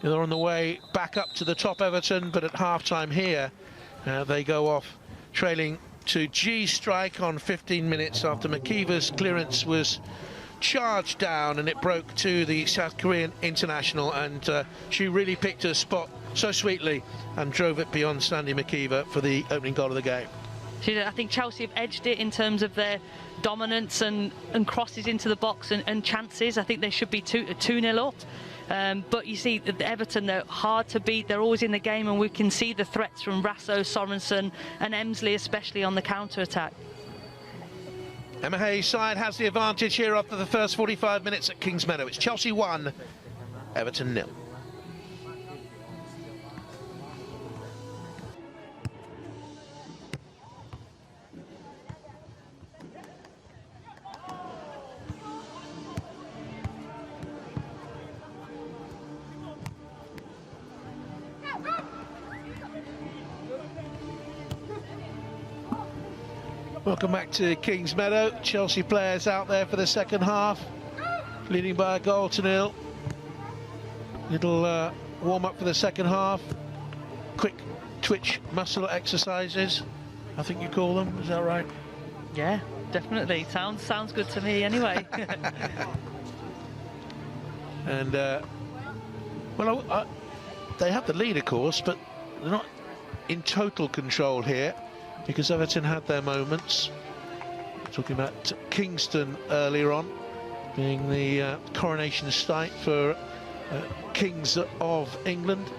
they're on the way back up to the top, Everton, but at half-time here, they go off trailing to G strike on 15 minutes after McKeever's clearance was charged down, and it broke to the South Korean international, and she really picked her spot so sweetly and drove it beyond Sandy McKeever for the opening goal of the game. I think Chelsea have edged it in terms of their dominance and crosses into the box and chances. I think they should be 2-0 up. But you see, the Everton, they're hard to beat. They're always in the game, and we can see the threats from Rasso, Sorensen and Emsley, especially on the counter-attack. Emma Hayes' side has the advantage here after the first 45 minutes at Kingsmeadow. It's Chelsea 1, Everton 0. Welcome back to Kingsmeadow. Chelsea players out there for the second half, leading by a goal to 0. Little warm-up for the second half. Quick twitch muscle exercises, I think you call them. Is that right? Yeah, definitely. Sounds good to me anyway. And well, they have the lead, of course, but they're not in total control here, because Everton had their moments. Talking about Kingston earlier on, being the coronation site for Kings of England.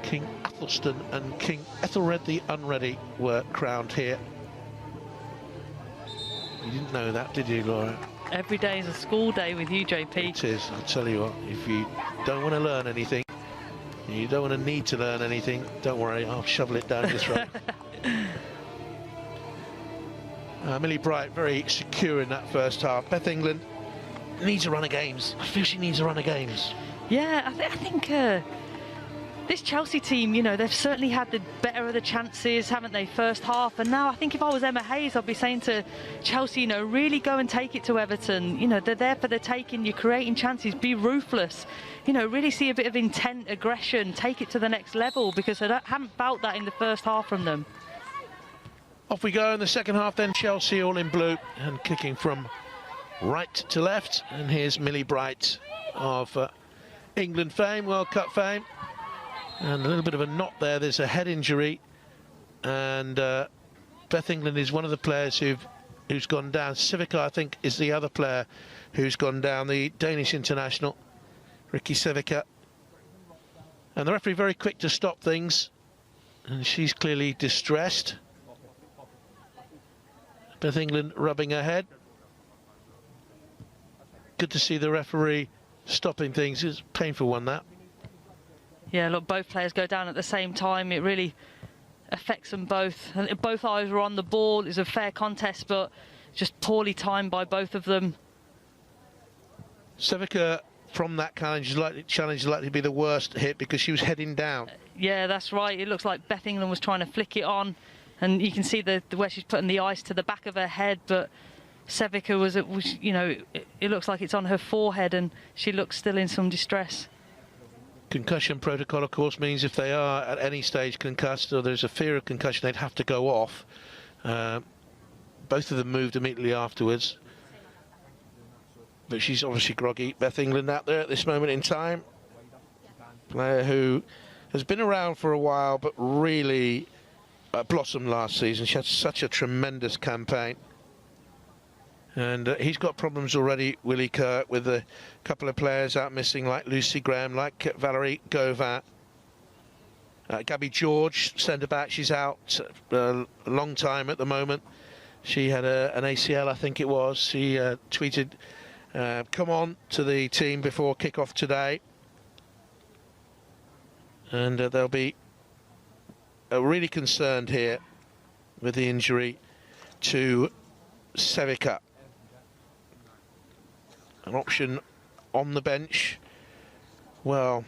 King Athelstan and King Ethelred the Unready were crowned here. You didn't know that, did you, Laura? Every day is a school day with you, JP. It is, I'll tell you what, if you don't want to learn anything, you don't want to need to learn anything, don't worry, I'll shovel it down your throat. Millie Bright very secure in that first half. Beth England needs a run of games. I feel she needs a run of games. Yeah, I think this Chelsea team, you know, they've certainly had the better of the chances, haven't they, first half? And now I think if I was Emma Hayes, I'd be saying to Chelsea, you know, really go and take it to Everton. You know, they're there for the taking. You're creating chances. Be ruthless. you know, really see a bit of intent, aggression, take it to the next level, because I haven't felt that in the first half from them. Off we go in the second half then. Chelsea all in blue and kicking from right to left. And here's Millie Bright of England fame, World Cup fame. And a little bit of a knot there. There's a head injury. And Beth England is one of the players who's gone down. Civica, I think, is the other player who's gone down, the Danish international, Ricky Civica. And the referee very quick to stop things. And she's clearly distressed. Beth England rubbing her head. Good to see the referee stopping things. It's a painful one, that. Yeah, look, both players go down at the same time. It really affects them both. And both eyes were on the ball. It was a fair contest, but just poorly timed by both of them. Civica, from that challenge is likely to be the worst hit because she was heading down. Yeah, that's right. It looks like Beth England was trying to flick it on. And you can see the where she's putting the ice to the back of her head, but Civica was, you know, it looks like it's on her forehead, and she looks still in some distress. Concussion protocol, of course, means if they are at any stage concussed or there's a fear of concussion, they'd have to go off. Both of them moved immediately afterwards. But she's obviously groggy. Beth England out there at this moment in time. Player who has been around for a while, but really blossomed last season. She had such a tremendous campaign. And he's got problems already, Willie Kirk, with a couple of players out missing, like Lucy Graham, like Valerie Gauvin. Gabby George, centre-back, she's out a long time at the moment. She had an ACL, I think it was. She tweeted, come on to the team before kick-off today. And they'll be really concerned here with the injury to Civica. An option on the bench. Well,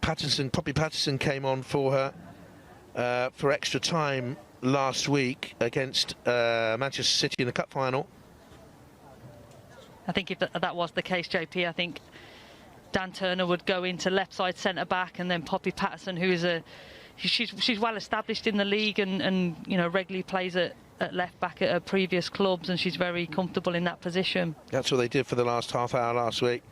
Poppy Patterson came on for her for extra time last week against Manchester City in the cup final. I think if that was the case, JP, I think Dan Turner would go into left side centre back, and then Poppy Patterson, who is she's well established in the league and you know, regularly plays at left back at her previous clubs, and she's very comfortable in that position. That's what they did for the last half hour last week,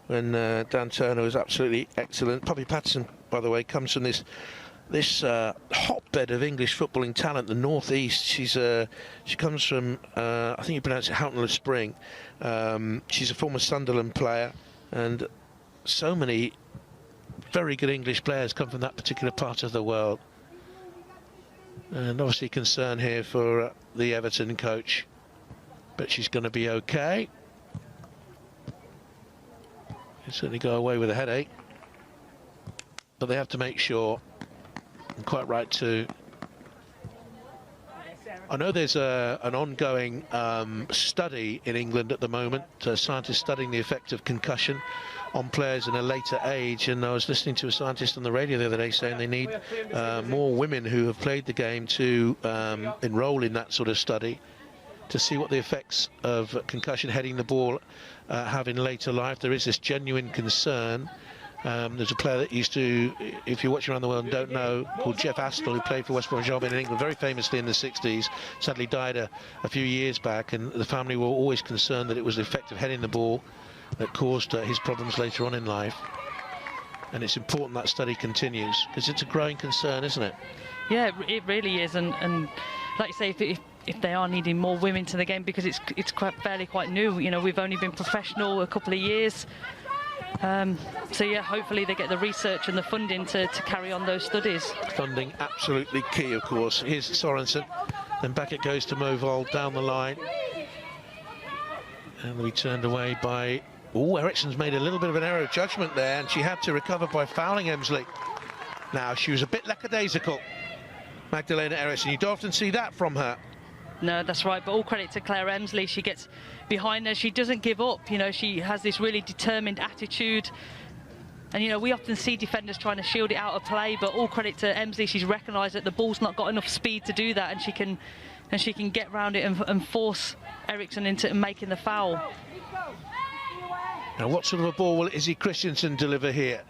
when Dan Turner was absolutely excellent. Poppy Patterson, by the way, comes from this hotbed of English footballing talent, the North East. She comes from I think you pronounce it Houghton-le-Spring. She's a former Sunderland player, and so many very good English players come from that particular part of the world. And obviously concern here for the Everton coach, but she's going to be okay. Can certainly go away with a headache, but they have to make sure, and quite right too. I know there's an ongoing study in England at the moment, scientists studying the effect of concussion on players in a later age, and I was listening to a scientist on the radio the other day saying they need more women who have played the game to enroll in that sort of study to see what the effects of concussion heading the ball have in later life. There is this genuine concern. There's a player that used to, if you're watching around the world and don't know, called Jeff Aspel, who played for West Bromwich Albion in England very famously in the 60s, sadly died a few years back, and the family were always concerned that it was the effect of heading the ball that caused his problems later on in life. And it's important that study continues, because it's a growing concern, isn't it? Yeah, it really is, and like you say, if they are needing more women to the game, because it's quite new. You know, we've only been professional a couple of years. So yeah, hopefully they get the research and the funding to carry on those studies. Funding absolutely key, of course. Here's Sorensen, then back it goes to Movold down the line, and we turned away by Eriksson's made a little bit of an error of judgment there, and she had to recover by fouling Emsley. Now she was a bit lackadaisical, Magdalena Eriksson. You don't often see that from her. No, that's right, but all credit to Claire Emsley. She gets behind her, she doesn't give up, you know, she has this really determined attitude. And, you know, we often see defenders trying to shield it out of play, but all credit to Emsley, she's recognised that the ball's not got enough speed to do that, and she can get round it and force Eriksson into making the foul. Now, what sort of a ball will Izzy Christensen deliver here?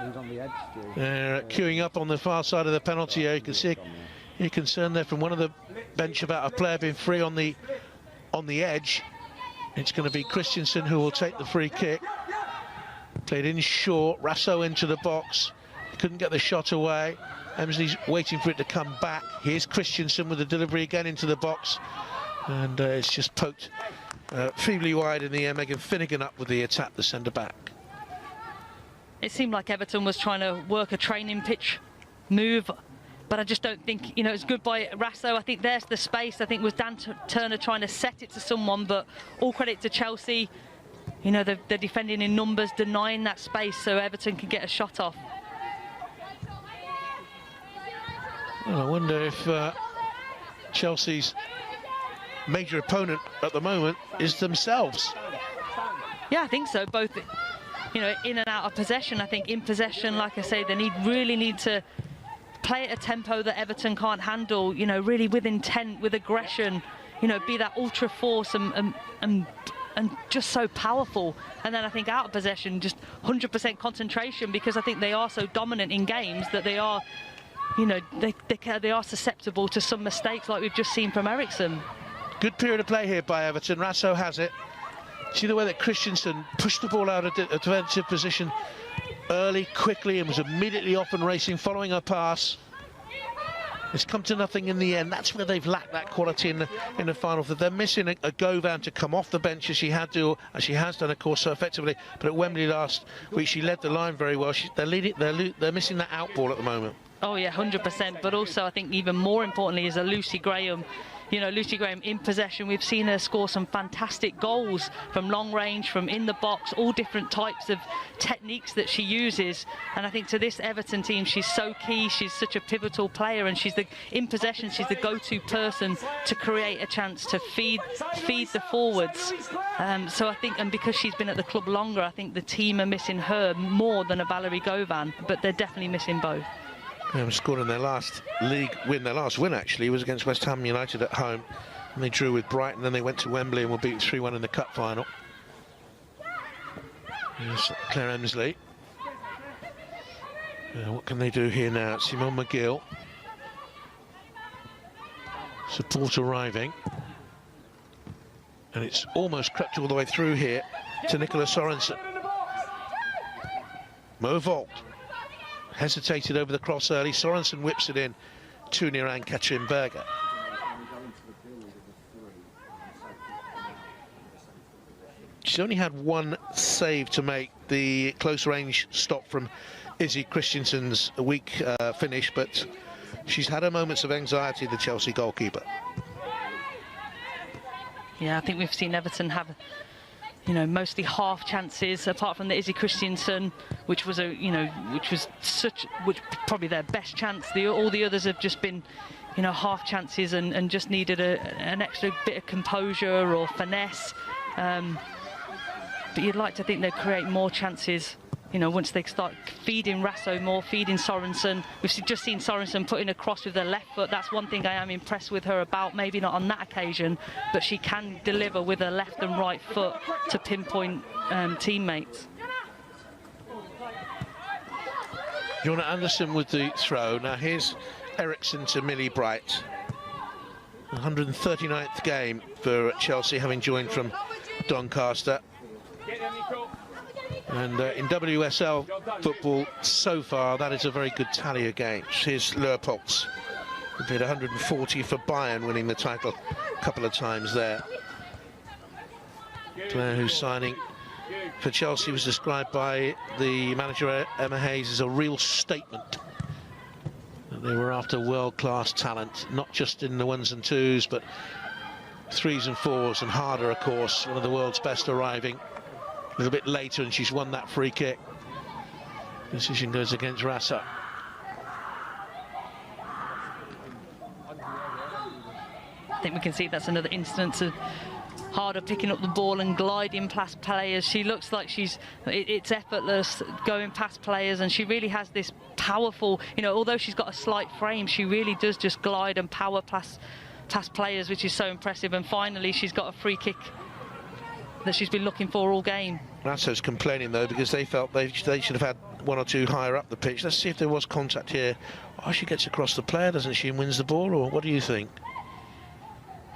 He's on the edge, Stu. They're queuing up on the far side of the penalty area. You can see a concern there from one of the bench about a player being free on the edge. It's going to be Christensen who will take the free kick. Played in short, Rasso into the box. Couldn't get the shot away. Emsley's waiting for it to come back. Here's Christensen with the delivery again into the box. And it's just poked feebly wide in the air. Megan Finnegan up with the attack, the centre-back. It seemed like Everton was trying to work a training pitch move, but I just don't think, you know, it's good by Rasso. I think there's the space. I think it was Dan Turner trying to set it to someone, but all credit to Chelsea. You know, they're defending in numbers, denying that space so Everton can get a shot off. Well, I wonder if Chelsea's major opponent at the moment is themselves. Yeah, I think so. Both, you know, in and out of possession. I think in possession, like I say, they really need to play at a tempo that Everton can't handle. You know, really with intent, with aggression. You know, be that ultra force and just so powerful. And then I think out of possession, just 100% concentration, because I think they are so dominant in games that they are, you know, they are susceptible to some mistakes like we've just seen from Eriksson. Good period of play here by Everton. Rasso has it. See the way that Christensen pushed the ball out of a defensive position early, quickly, and was immediately off and racing, following her pass. It's come to nothing in the end. That's where they've lacked that quality in the final. They're missing a Govan to come off the bench as she has done, of course, so effectively. But at Wembley last week, she led the line very well. They're missing that out ball at the moment. Oh yeah, 100%. But also, I think even more importantly is a Lucy Graham. You know, Lucy Graham in possession. We've seen her score some fantastic goals from long range, from in the box, all different types of techniques that she uses. And I think to this Everton team, she's so key. She's such a pivotal player, and in possession, she's the go-to person to create a chance to feed the forwards. So I think, and because she's been at the club longer, I think the team are missing her more than a Valerie Govan, but they're definitely missing both. Scored in their last league win. Their last win, actually, was against West Ham United at home. And they drew with Brighton, then they went to Wembley and were beaten 3-1 in the cup final. Here's Claire Emsley. What can they do here now? Simone McGill. Support arriving. And it's almost crept all the way through here to Nicola Sorensen. Mo Volt. Hesitated over the cross early. Sorensen whips it in too near Ann-Katrin Berger. She's only had one save to make, the close range stop from Izzy Christensen's weak finish, but she's had her moments of anxiety, the Chelsea goalkeeper. Yeah, I think we've seen Everton have, you know, mostly half chances, apart from the Izzy Christensen, which was probably their best chance. All the others have just been, you know, half chances and just needed an extra bit of composure or finesse. But you'd like to think they'd create more chances, you know, once they start feeding Rasso more, feeding Sorensen. We've just seen Sorensen putting a cross with her left foot. That's one thing I am impressed with her about, maybe not on that occasion, but she can deliver with her left and right foot to pinpoint teammates. Jonna Anderson with the throw. Now here's Eriksson to Millie Bright. 139th game for Chelsea, having joined from Doncaster. And in WSL football so far, that is a very good tally of games. Here's Leupolz, who did 140 for Bayern, winning the title a couple of times there. Player who's signing for Chelsea was described by the manager Emma Hayes as a real statement. They were after world-class talent, not just in the ones and twos, but threes and fours, and Harder, of course, one of the world's best, arriving a little bit later, and she's won that free kick. Decision goes against Rasso. I think we can see that's another instance of Harder picking up the ball and gliding past players. She looks like it's effortless going past players, and she really has this powerful, you know, although she's got a slight frame, she really does just glide and power past players, which is so impressive. And finally she's got a free kick that she's been looking for all game. Rasso's complaining though because they felt they should have had one or two higher up the pitch. Let's see if there was contact here. Oh, she gets across the player, doesn't she, and wins the ball, or what do you think?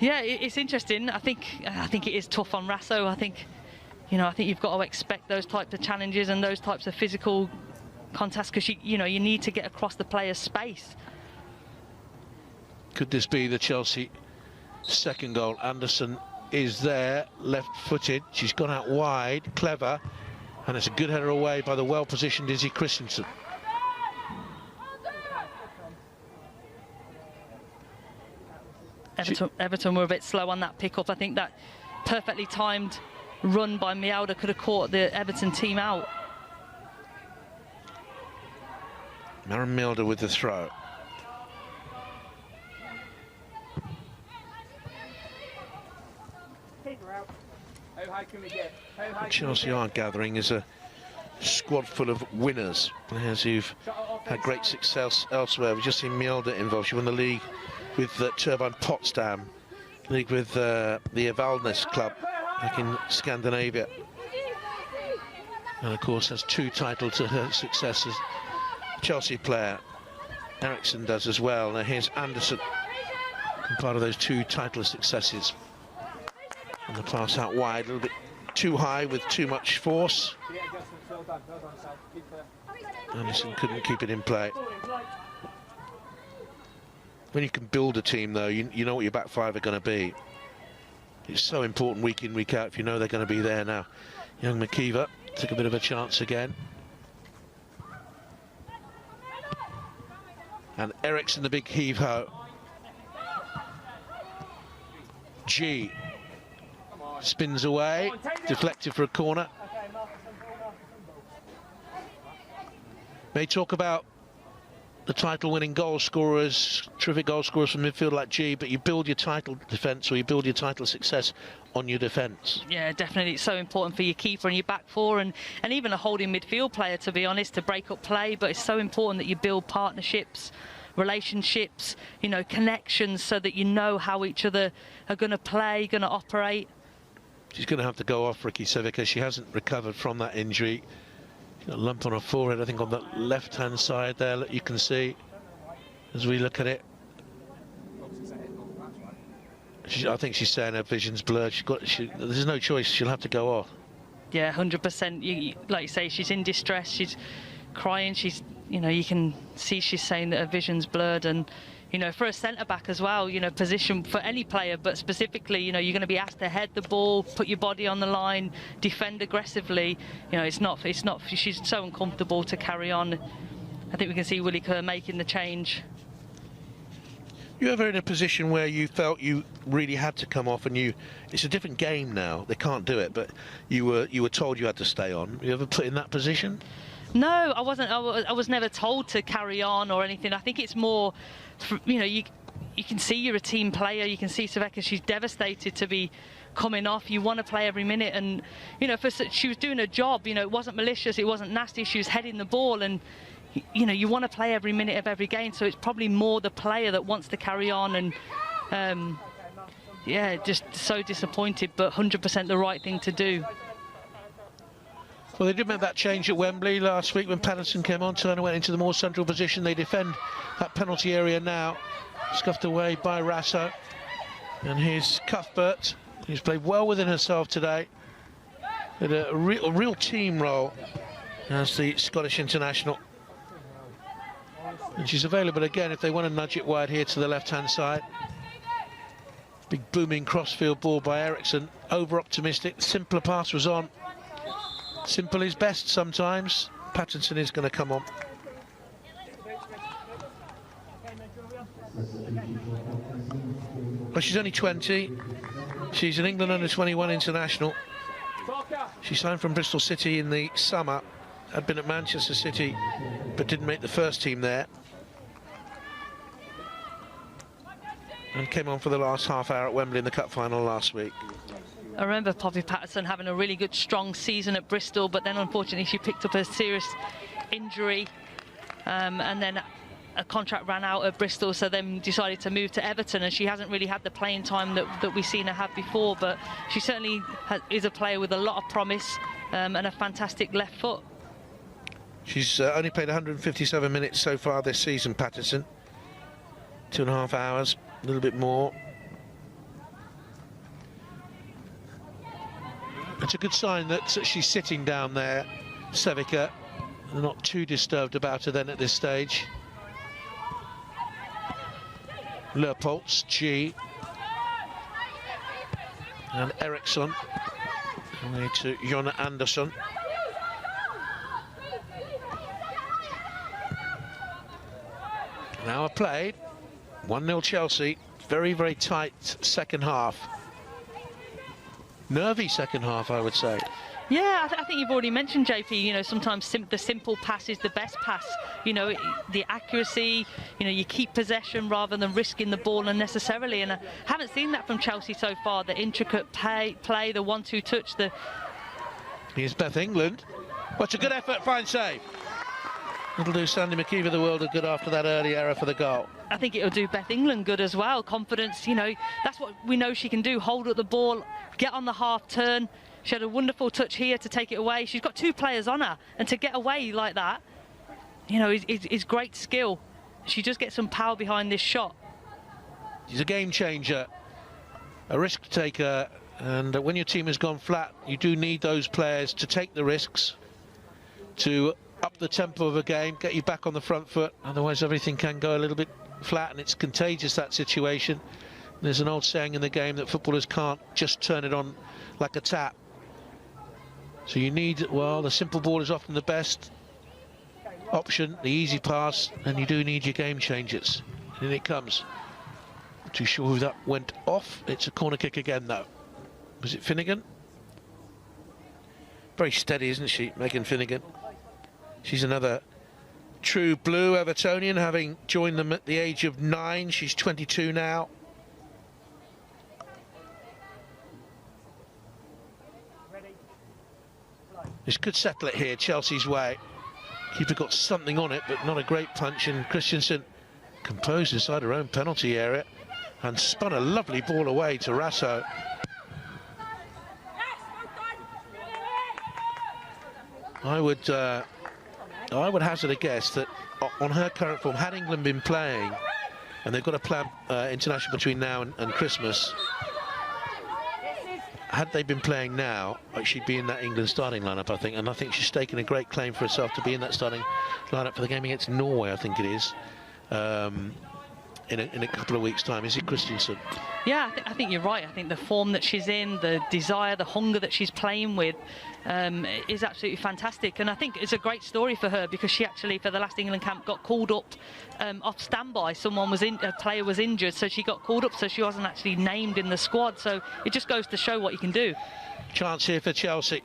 Yeah, it's interesting. I think it is tough on Rasso. I think you've got to expect those types of challenges and those types of physical contests because you need to get across the player's space. Could this be the Chelsea second goal? Anderson is there, left-footed. She's gone out wide, clever, and it's a good header away by the well-positioned Izzy Christensen. Everton were a bit slow on that pick-up. I think that perfectly timed run by Meadow could have caught the Everton team out. Maren Milder with the throw. How high can we get? Chelsea are gathering as a squad full of winners, players who've had great success elsewhere. We've just seen Milder involved. She won the league with Turbine Potsdam, league with the Evalnes club back in Scandinavia, and of course has 2 titles to her success as Chelsea player. Eriksson does as well. Now here's Anderson, part of those 2 title successes. And the pass out wide, a little bit too high with too much force. Anderson couldn't keep it in play. When you can build a team, though, you know what your back 5 are going to be. It's so important week in, week out if you know they're going to be there now. Young McKeever took a bit of a chance again. And Eriksson, the big heave-ho. G spins away, deflected for a corner. May talk about the title-winning goal scorers, terrific goal scorers from midfield like G, but you build your title defence or you build your title success on your defence. Yeah, definitely. It's so important for your keeper and your back 4 and even a holding midfield player, to be honest, to break up play. But it's so important that you build partnerships, relationships, connections, so that you know how each other are going to play, going to operate. She's going to have to go off, Ricky Sevica. She hasn't recovered from that injury. She's got a lump on her forehead, I think, on the left-hand side there, that you can see as we look at it. I think she's saying her vision's blurred. There's no choice. She'll have to go off. Yeah, 100%. Like you say, she's in distress. She's crying. You can see she's saying that her vision's blurred. And for a centre-back as well, position for any player, but specifically, you're going to be asked to head the ball, put your body on the line, defend aggressively. It's not, she's so uncomfortable to carry on. I think we can see Willie Kerr making the change. You ever in a position where you felt you really had to come off and it's a different game now, they can't do it, but you were told you had to stay on? You ever put in that position? No, I wasn't. I was never told to carry on or anything. I think it's more, you can see you're a team player. You can see Sevica, she's devastated to be coming off. You want to play every minute, and she was doing her job. It wasn't malicious, it wasn't nasty. She was heading the ball, and you want to play every minute of every game. So it's probably more the player that wants to carry on, and yeah, just so disappointed, but 100% the right thing to do. Well, they did make that change at Wembley last week when Patterson came on. Turner went into the more central position. They defend that penalty area now. Scuffed away by Rasso. And here's Cuthbert, who's played well within herself today. Had a real team role as the Scottish international. And she's available again if they want to nudge it wide here to the left-hand side. Big booming crossfield ball by Eriksson. Over-optimistic. Simpler pass was on. Simple is best sometimes. Patterson is going to come on. Well, she's only 20. She's an England under-21 international. She signed from Bristol City in the summer. Had been at Manchester City, but didn't make the first team there. And came on for the last half hour at Wembley in the cup final last week. I remember Poppy Patterson having a really good, strong season at Bristol, but then unfortunately she picked up a serious injury, and then a contract ran out at Bristol, so then decided to move to Everton, and she hasn't really had the playing time that we've seen her have before, but she certainly is a player with a lot of promise and a fantastic left foot. She's only played 157 minutes so far this season, Patterson. 2.5 hours, a little bit more. It's a good sign that she's sitting down there, Sevica. They're not too disturbed about her then at this stage. Leopolds, G. And Eriksson. Away to Jonna Andersson. An hour played. 1-0 Chelsea. Very, very tight second half. Nervy second half, I would say. Yeah, I think you've already mentioned, JP, you know, sometimes the simple pass is the best pass. You know, the accuracy, you know, you keep possession rather than risking the ball unnecessarily. And I haven't seen that from Chelsea so far. The intricate play, the 1-2 touch. Here's Beth England. What's a good effort, fine save. It'll do Sandy McKeever the world of good after that early error for the goal. I think it'll do Beth England good as well. Confidence, you know, that's what we know she can do. Hold up the ball, get on the half turn. She had a wonderful touch here to take it away. She's got 2 players on her, and to get away like that, you know, is great skill. She just gets some power behind this shot. She's a game changer, a risk taker, and when your team has gone flat, you do need those players to take the risks, to up the tempo of a game, get you back on the front foot. Otherwise, everything can go a little bit flat, and it's contagious, that situation. There's an old saying in the game that footballers can't just turn it on like a tap. So you need, well, the simple ball is often the best option, the easy pass, and you do need your game changers. And in it comes. Not too sure who that went off. It's a corner kick again, though. Was it Finnegan? Very steady, isn't she, Megan Finnegan? She's another true blue Evertonian, having joined them at the age of 9. She's 22 now. This could settle it here, Chelsea's way. Keeper got something on it, but not a great punch, and Christensen composed inside her own penalty area and spun a lovely ball away to Rasso. I would hazard a guess that on her current form, had England been playing, and they've got a planned international between now and Christmas, had they been playing now, she'd be in that England starting lineup, I think, and I think she's taken a great claim for herself to be in that starting lineup for the game against Norway, I think it is, in a couple of weeks' time. Is it Christensen? Yeah, I think you're right. I think the form that she's in, the desire, the hunger that she's playing with is absolutely fantastic. And I think it's a great story for her, because she actually, for the last England camp, got called up off standby. A player was injured, so she got called up, so she wasn't actually named in the squad. So it just goes to show what you can do. Chance here for Chelsea.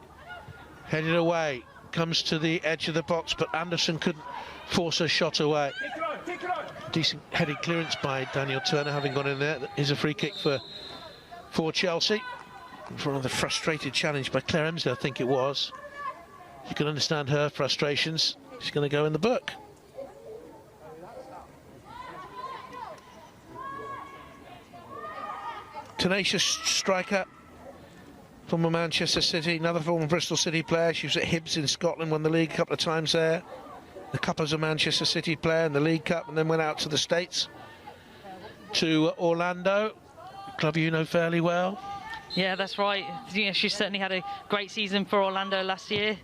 Headed away, comes to the edge of the box, but Anderson couldn't force her shot away. Decent headed clearance by Daniel Turner, having gone in there. That is a free kick for Chelsea. For another frustrated challenge by Claire Emsley, I think it was. You can understand her frustrations. She's going to go in the book. Tenacious striker from Manchester City, another former Bristol City player. She was at Hibs in Scotland, won the league a couple of times there. The Cup as a Manchester City player in the League Cup, and then went out to the States, to Orlando, a club you know fairly well. Yeah, that's right. You know, she certainly had a great season for Orlando last year.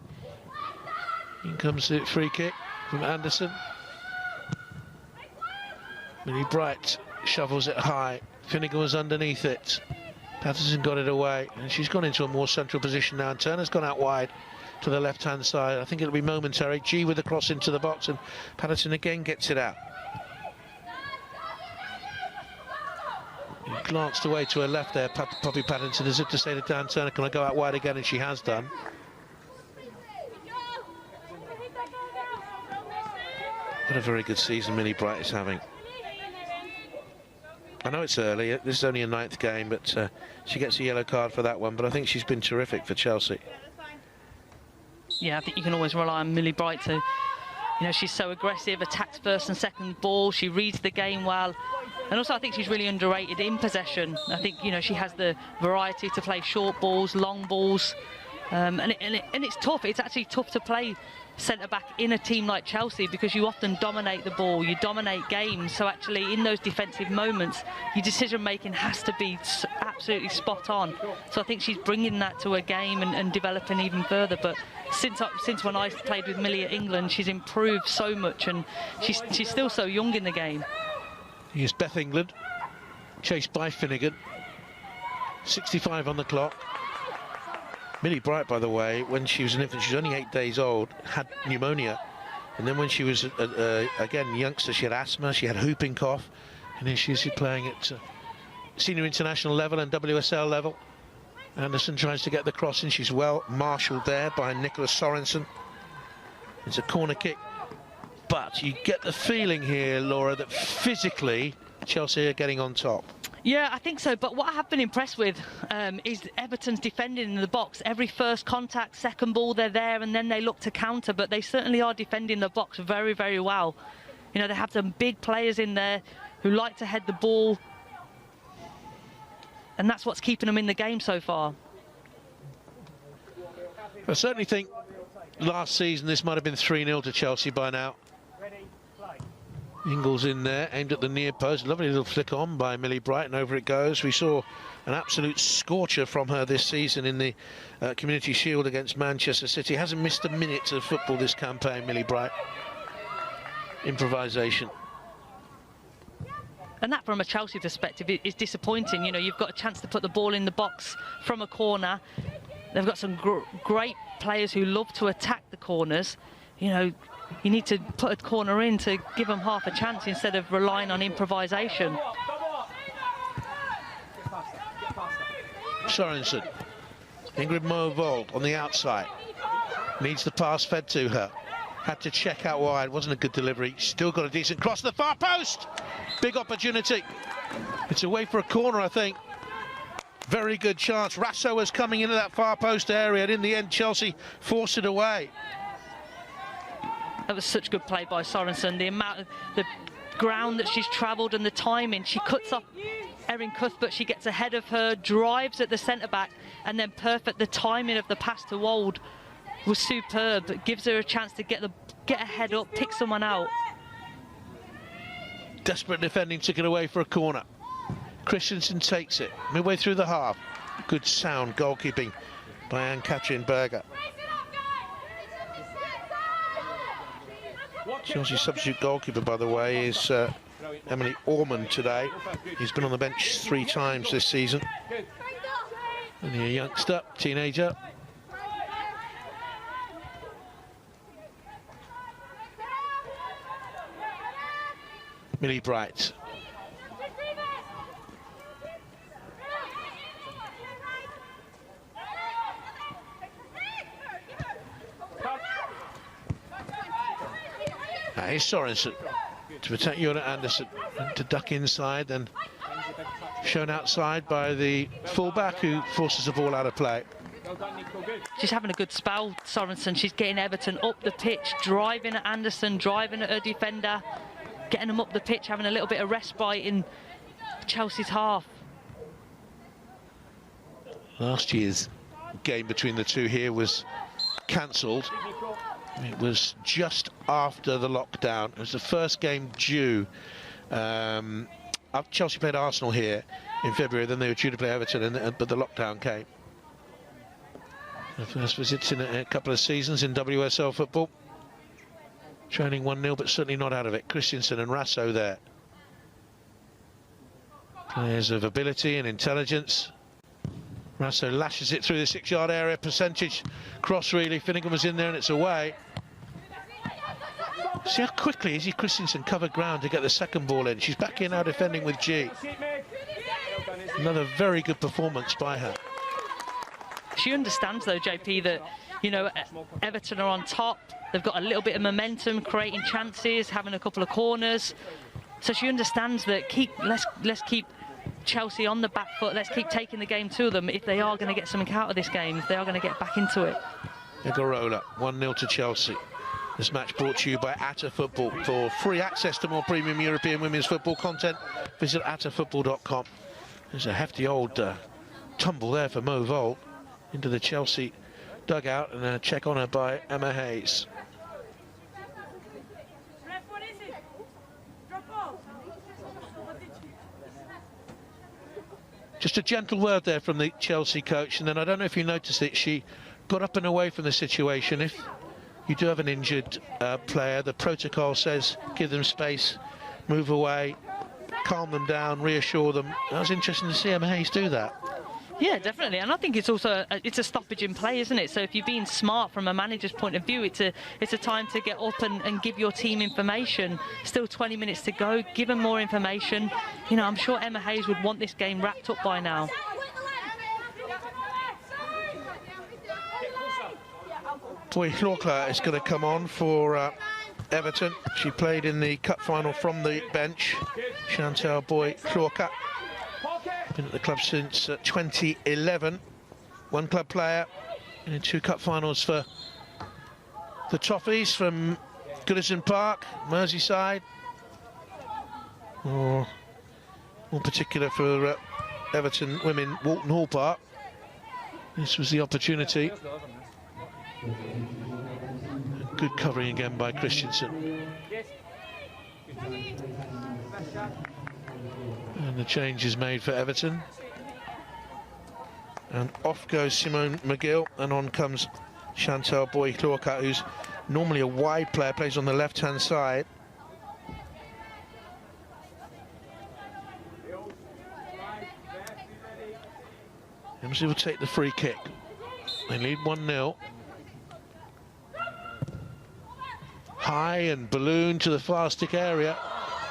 In comes the free kick from Anderson. Millie Bright shovels it high. Finnegan was underneath it. Patterson got it away, and she's gone into a more central position now, and Turner's gone out wide to the left-hand side. I think it'll be momentary. G with the cross into the box, and Patterson again gets it out. He glanced away to her left there, Poppy Patterson, as if to say to Dan Turner, can I go out wide again? And she has done. What a very good season Millie Bright is having. I know it's early, this is only a 9th game, but she gets a yellow card for that one, but I think she's been terrific for Chelsea. Yeah, I think you can always rely on Millie Bright to You know, she's so aggressive, attacks first and second ball. She reads the game well. And also, I think she's really underrated in possession. I think, you know, she has the variety to play short balls, long balls. And it's tough. It's actually tough to play centre-back in a team like Chelsea because you often dominate the ball, you dominate games. So actually, in those defensive moments, your decision-making has to be absolutely spot on. So I think she's bringing that to her game and developing even further. But since when I played with Millie at England, she's improved so much, and she's still so young in the game. Here's Beth England, chased by Finnegan. 65 on the clock. Millie Bright, by the way, when she was an infant, she was only 8 days old, had pneumonia. And then when she was, again, youngster, she had asthma, she had whooping cough. And then she's playing at senior international level and WSL level. Anderson tries to get the cross in. She's well marshalled there by Nicola Sorensen. It's a corner kick. But you get the feeling here, Laura, that physically Chelsea are getting on top. Yeah, I think so. But what I have been impressed with is Everton's defending in the box. Every first contact, second ball, they're there, and then they look to counter. But they certainly are defending the box very, very well. You know, they have some big players in there who like to head the ball. And that's what's keeping them in the game so far. I certainly think last season this might have been 3-0 to Chelsea by now. Ingles in there, aimed at the near post. Lovely little flick on by Millie Bright, and over it goes. We saw an absolute scorcher from her this season in the Community Shield against Manchester City. Hasn't missed a minute of football this campaign, Millie Bright. Improvisation. And that, from a Chelsea perspective, is disappointing. You know, you've got a chance to put the ball in the box from a corner. They've got some great players who love to attack the corners. You know, you need to put a corner in to give them half a chance instead of relying on improvisation. Sorensen. Ingrid Movold on the outside. Needs the pass fed to her. Had to check out wide. Wasn't a good delivery. Still got a decent cross to the far post. Big opportunity. It's away for a corner, I think. Very good chance. Rasso was coming into that far post area, and in the end, Chelsea forced it away. That was such good play by Sorensen. The amount of the ground that she's travelled and the timing. She cuts off Erin Cuthbert, she gets ahead of her, drives at the centre-back, and then perfect. The timing of the pass to Wold was superb. It gives her a chance to get a head up, pick someone out. Desperate defending, took it away for a corner. Christensen takes it midway through the half. Good sound goalkeeping by Ann-Katrin Berger. Chelsea substitute goalkeeper, by the way, is Emily Ormond today. He's been on the bench 3 times this season. Only a youngster, teenager. Millie Bright. Here's Sorensen to protect Jonna Anderson, to duck inside, then shown outside by the fullback who forces the ball out of play. She's having a good spell, Sorensen. She's getting Everton up the pitch, driving at Anderson, driving at her defender, getting them up the pitch, having a little bit of respite in Chelsea's half. Last year's game between the two here was cancelled. It was just after the lockdown. It was the first game due. Chelsea played Arsenal here in February, then they were due to play Everton, but the lockdown came. The first visits in a couple of seasons in WSL football. Trailing 1-0, but certainly not out of it. Christensen and Rasso there. Players of ability and intelligence. Rasso lashes it through the 6-yard area. Percentage cross, really. Finnegan was in there and it's away. See how quickly Izzy Christensen covered ground to get the second ball in. She's back in now defending with G. Another very good performance by her. She understands, though, JP, that, you know, Everton are on top. They've got a little bit of momentum, creating chances, having a couple of corners. So she understands that let's keep Chelsea on the back foot. Let's keep taking the game to them if they are going to get something out of this game, if they are going to get back into it. Egorola, 1-0 to Chelsea. This match brought to you by Atta Football. For free access to more premium European women's football content, visit attafootball.com. There's a hefty old tumble there for Mo Volt into the Chelsea dugout, and a check on her by Emma Hayes. Just a gentle word there from the Chelsea coach, and then I don't know if you noticed it, she got up and away from the situation. If you do have an injured player, the protocol says give them space, move away, calm them down, reassure them. That was interesting to see Emma Hayes do that. Yeah, definitely, and I think it's also it's a stoppage in play, isn't it? So if you're being smart from a manager's point of view, it's a time to get up and give your team information. Still 20 minutes to go, give them more information. You know, I'm sure Emma Hayes would want this game wrapped up by now. Boy Hlorka is going to come on for Everton. She played in the cup final from the bench. Chantal Boy Hlorka. Been at the club since 2011. One club player in 2 cup finals for the Toffees from Goodison Park, Merseyside. Or more particular for Everton women, Walton Hall Park. This was the opportunity. Good covering again by Christensen. And the change is made for Everton. And off goes Simone McGill, and on comes Chantal Boy Hlorka, who's normally a wide player, plays on the left-hand side. Emsley will take the free kick. They lead 1-0. High and balloon to the far stick area.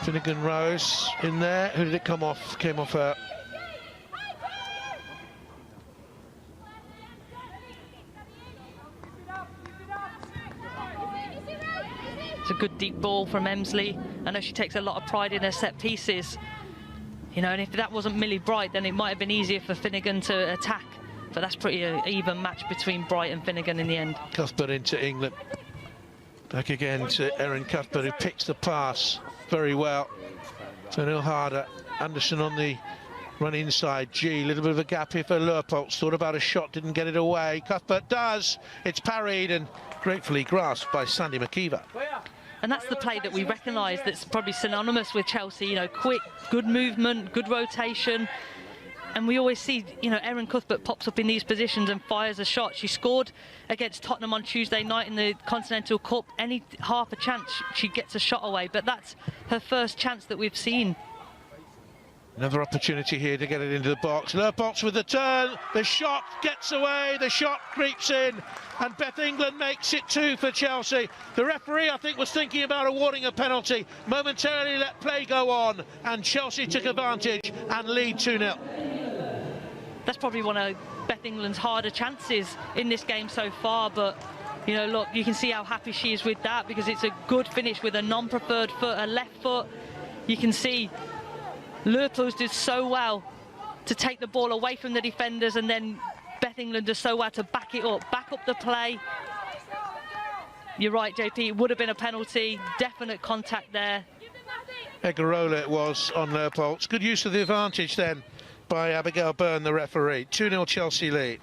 Finnegan Rose in there. Who did it come off? Came off her. It's a good deep ball from Emsley. I know she takes a lot of pride in her set pieces. You know, and if that wasn't Millie Bright, then it might have been easier for Finnegan to attack. But that's pretty even match between Bright and Finnegan in the end. Cuthbert into England. Back again to Erin Cuthbert, who picks the pass very well. Pernille Harder, Anderson on the run inside. G, a little bit of a gap here for Leupolz. Thought about a shot, didn't get it away. Cuthbert does. It's parried and gratefully grasped by Sandy McKeever. And that's the play that we recognise that's probably synonymous with Chelsea. You know, quick, good movement, good rotation. And we always see, you know, Erin Cuthbert pops up in these positions and fires a shot. She scored against Tottenham on Tuesday night in the Continental Cup. Any half a chance, she gets a shot away. But that's her first chance that we've seen. Another opportunity here to get it into the box. Leupolz with the turn. The shot gets away. The shot creeps in. And Beth England makes it 2 for Chelsea. The referee, I think, was thinking about awarding a penalty. Momentarily let play go on. And Chelsea took advantage and lead 2-0. That's probably one of Beth England's harder chances in this game so far. But, you know, look, you can see how happy she is with that, because it's a good finish with a non-preferred foot, a left foot. You can see Leupolz did so well to take the ball away from the defenders, and then Beth England does so well to back it up, back up the play. You're right, JP, it would have been a penalty, definite contact there. Egarola it was on Leupolz. Good use of the advantage then by Abigail Byrne, the referee. 2-0 Chelsea lead.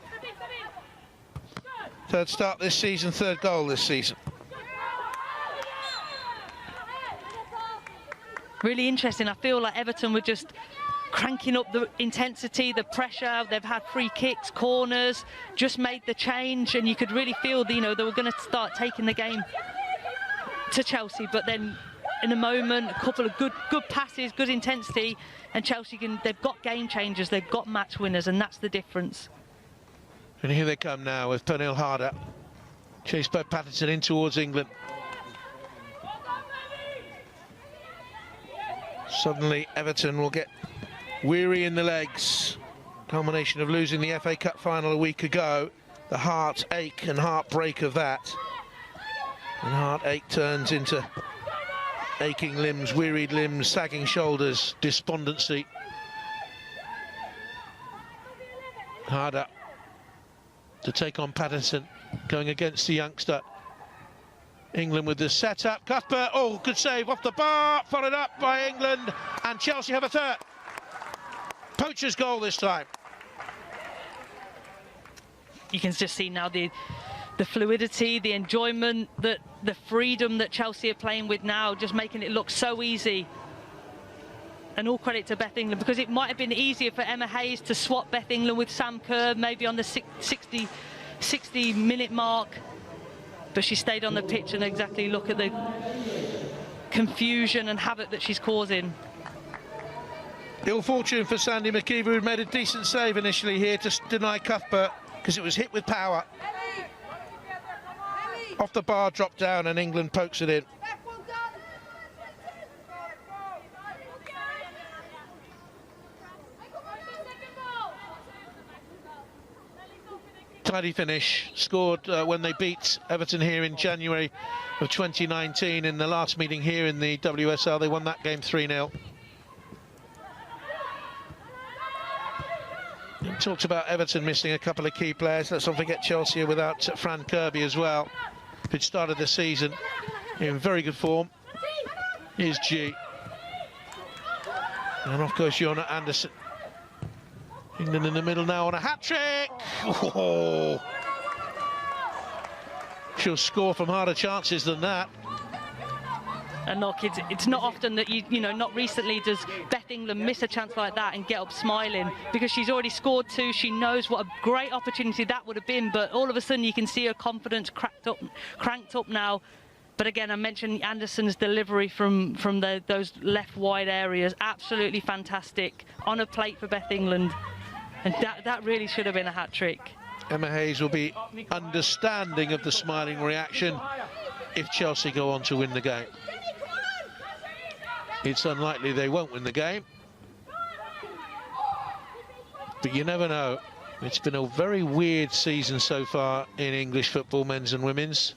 Third start this season, third goal this season. Really interesting. I feel like Everton were just cranking up the intensity, the pressure. They've had free kicks, corners, just made the change, and you could really feel, you know, they were going to start taking the game to Chelsea. But then in a moment, a couple of good passes, good intensity, and Chelsea they've got game changers, they've got match winners, and that's the difference. And here they come now with Pernille Harder, chased by Patterson in towards England. Suddenly Everton will get weary in the legs. Culmination of losing the FA Cup final a week ago. The heartache and heartbreak of that. And heartache turns into aching limbs, wearied limbs, sagging shoulders, despondency. Harder to take on Patterson, going against the youngster. England with the setup. Cuthbert, oh, good save off the bar, followed up by England, and Chelsea have a third. Poacher's goal this time. You can just see now the fluidity, the enjoyment, the freedom that Chelsea are playing with now, just making it look so easy. And all credit to Beth England, because it might have been easier for Emma Hayes to swap Beth England with Sam Kerr maybe on the 60-minute mark. But she stayed on the pitch, and exactly look at the confusion and havoc that she's causing. Ill fortune for Sandy McKeever, who made a decent save initially here to deny Cuthbert, because it was hit with power. Off the bar, dropped down, and England pokes it in. Tidy finish, scored when they beat Everton here in January of 2019 in the last meeting here in the WSL. They won that game 3-0. Talked about Everton missing a couple of key players. Let's not forget Chelsea without Fran Kirby as well, who started the season in very good form. Here's G. And of course, Jonna Andersson. England in the middle now on a hat-trick. Oh. She'll score from harder chances than that. And look, it's not often that you know, not recently does Beth England miss a chance like that and get up smiling, because she's already scored 2. She knows what a great opportunity that would have been, but all of a sudden you can see her confidence cranked up now. But again, I mentioned Anderson's delivery from those left wide areas, absolutely fantastic on a plate for Beth England. And that really should have been a hat-trick. Emma Hayes will be understanding of the smiling reaction if Chelsea go on to win the game. It's unlikely they won't win the game, but you never know. It's been a very weird season so far in English football, men's and women's.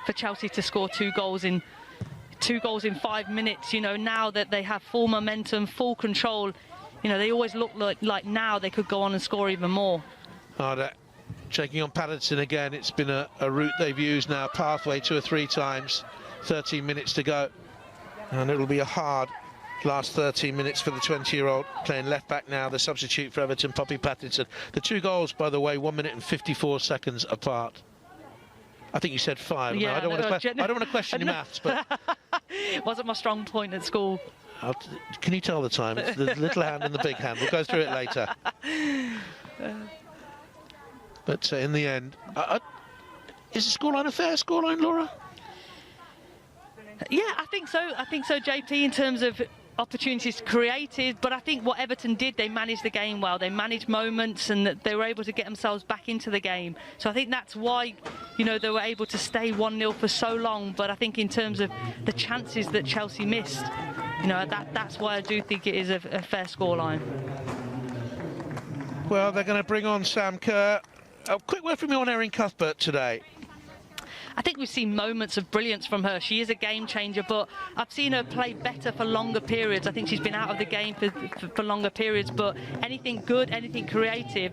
For Chelsea to score 2 goals in 5 minutes, you know, now that they have full momentum, full control, you know, they always look like now they could go on and score even more. Checking on Patterson again. It's been a route they've used now, pathway 2 or 3 times. 13 minutes to go, and it'll be a hard last 13 minutes for the 20-year-old playing left back now, the substitute for Everton, Poppy Patterson. The 2 goals, by the way, 1 minute and 54 seconds apart. I think you said 5. Yeah, I don't want to question your maths, but it wasn't my strong point at school. Can you tell the time? It's the little hand and the big hand. We'll go through it later. But in the end, is the scoreline a fair scoreline, Laura? Yeah, I think so. I think so, JP, in terms of opportunities created. But I think what Everton did, they managed the game well. They managed moments, and they were able to get themselves back into the game. So I think that's why, you know, they were able to stay 1-0 for so long. But I think in terms of the chances that Chelsea missed, you know, that's why I do think it is a fair scoreline. Well, they're going to bring on Sam Kerr. A quick word from you on Erin Cuthbert today. I think we've seen moments of brilliance from her. She is a game changer, but I've seen her play better for longer periods. I think she's been out of the game for longer periods, but anything good, anything creative,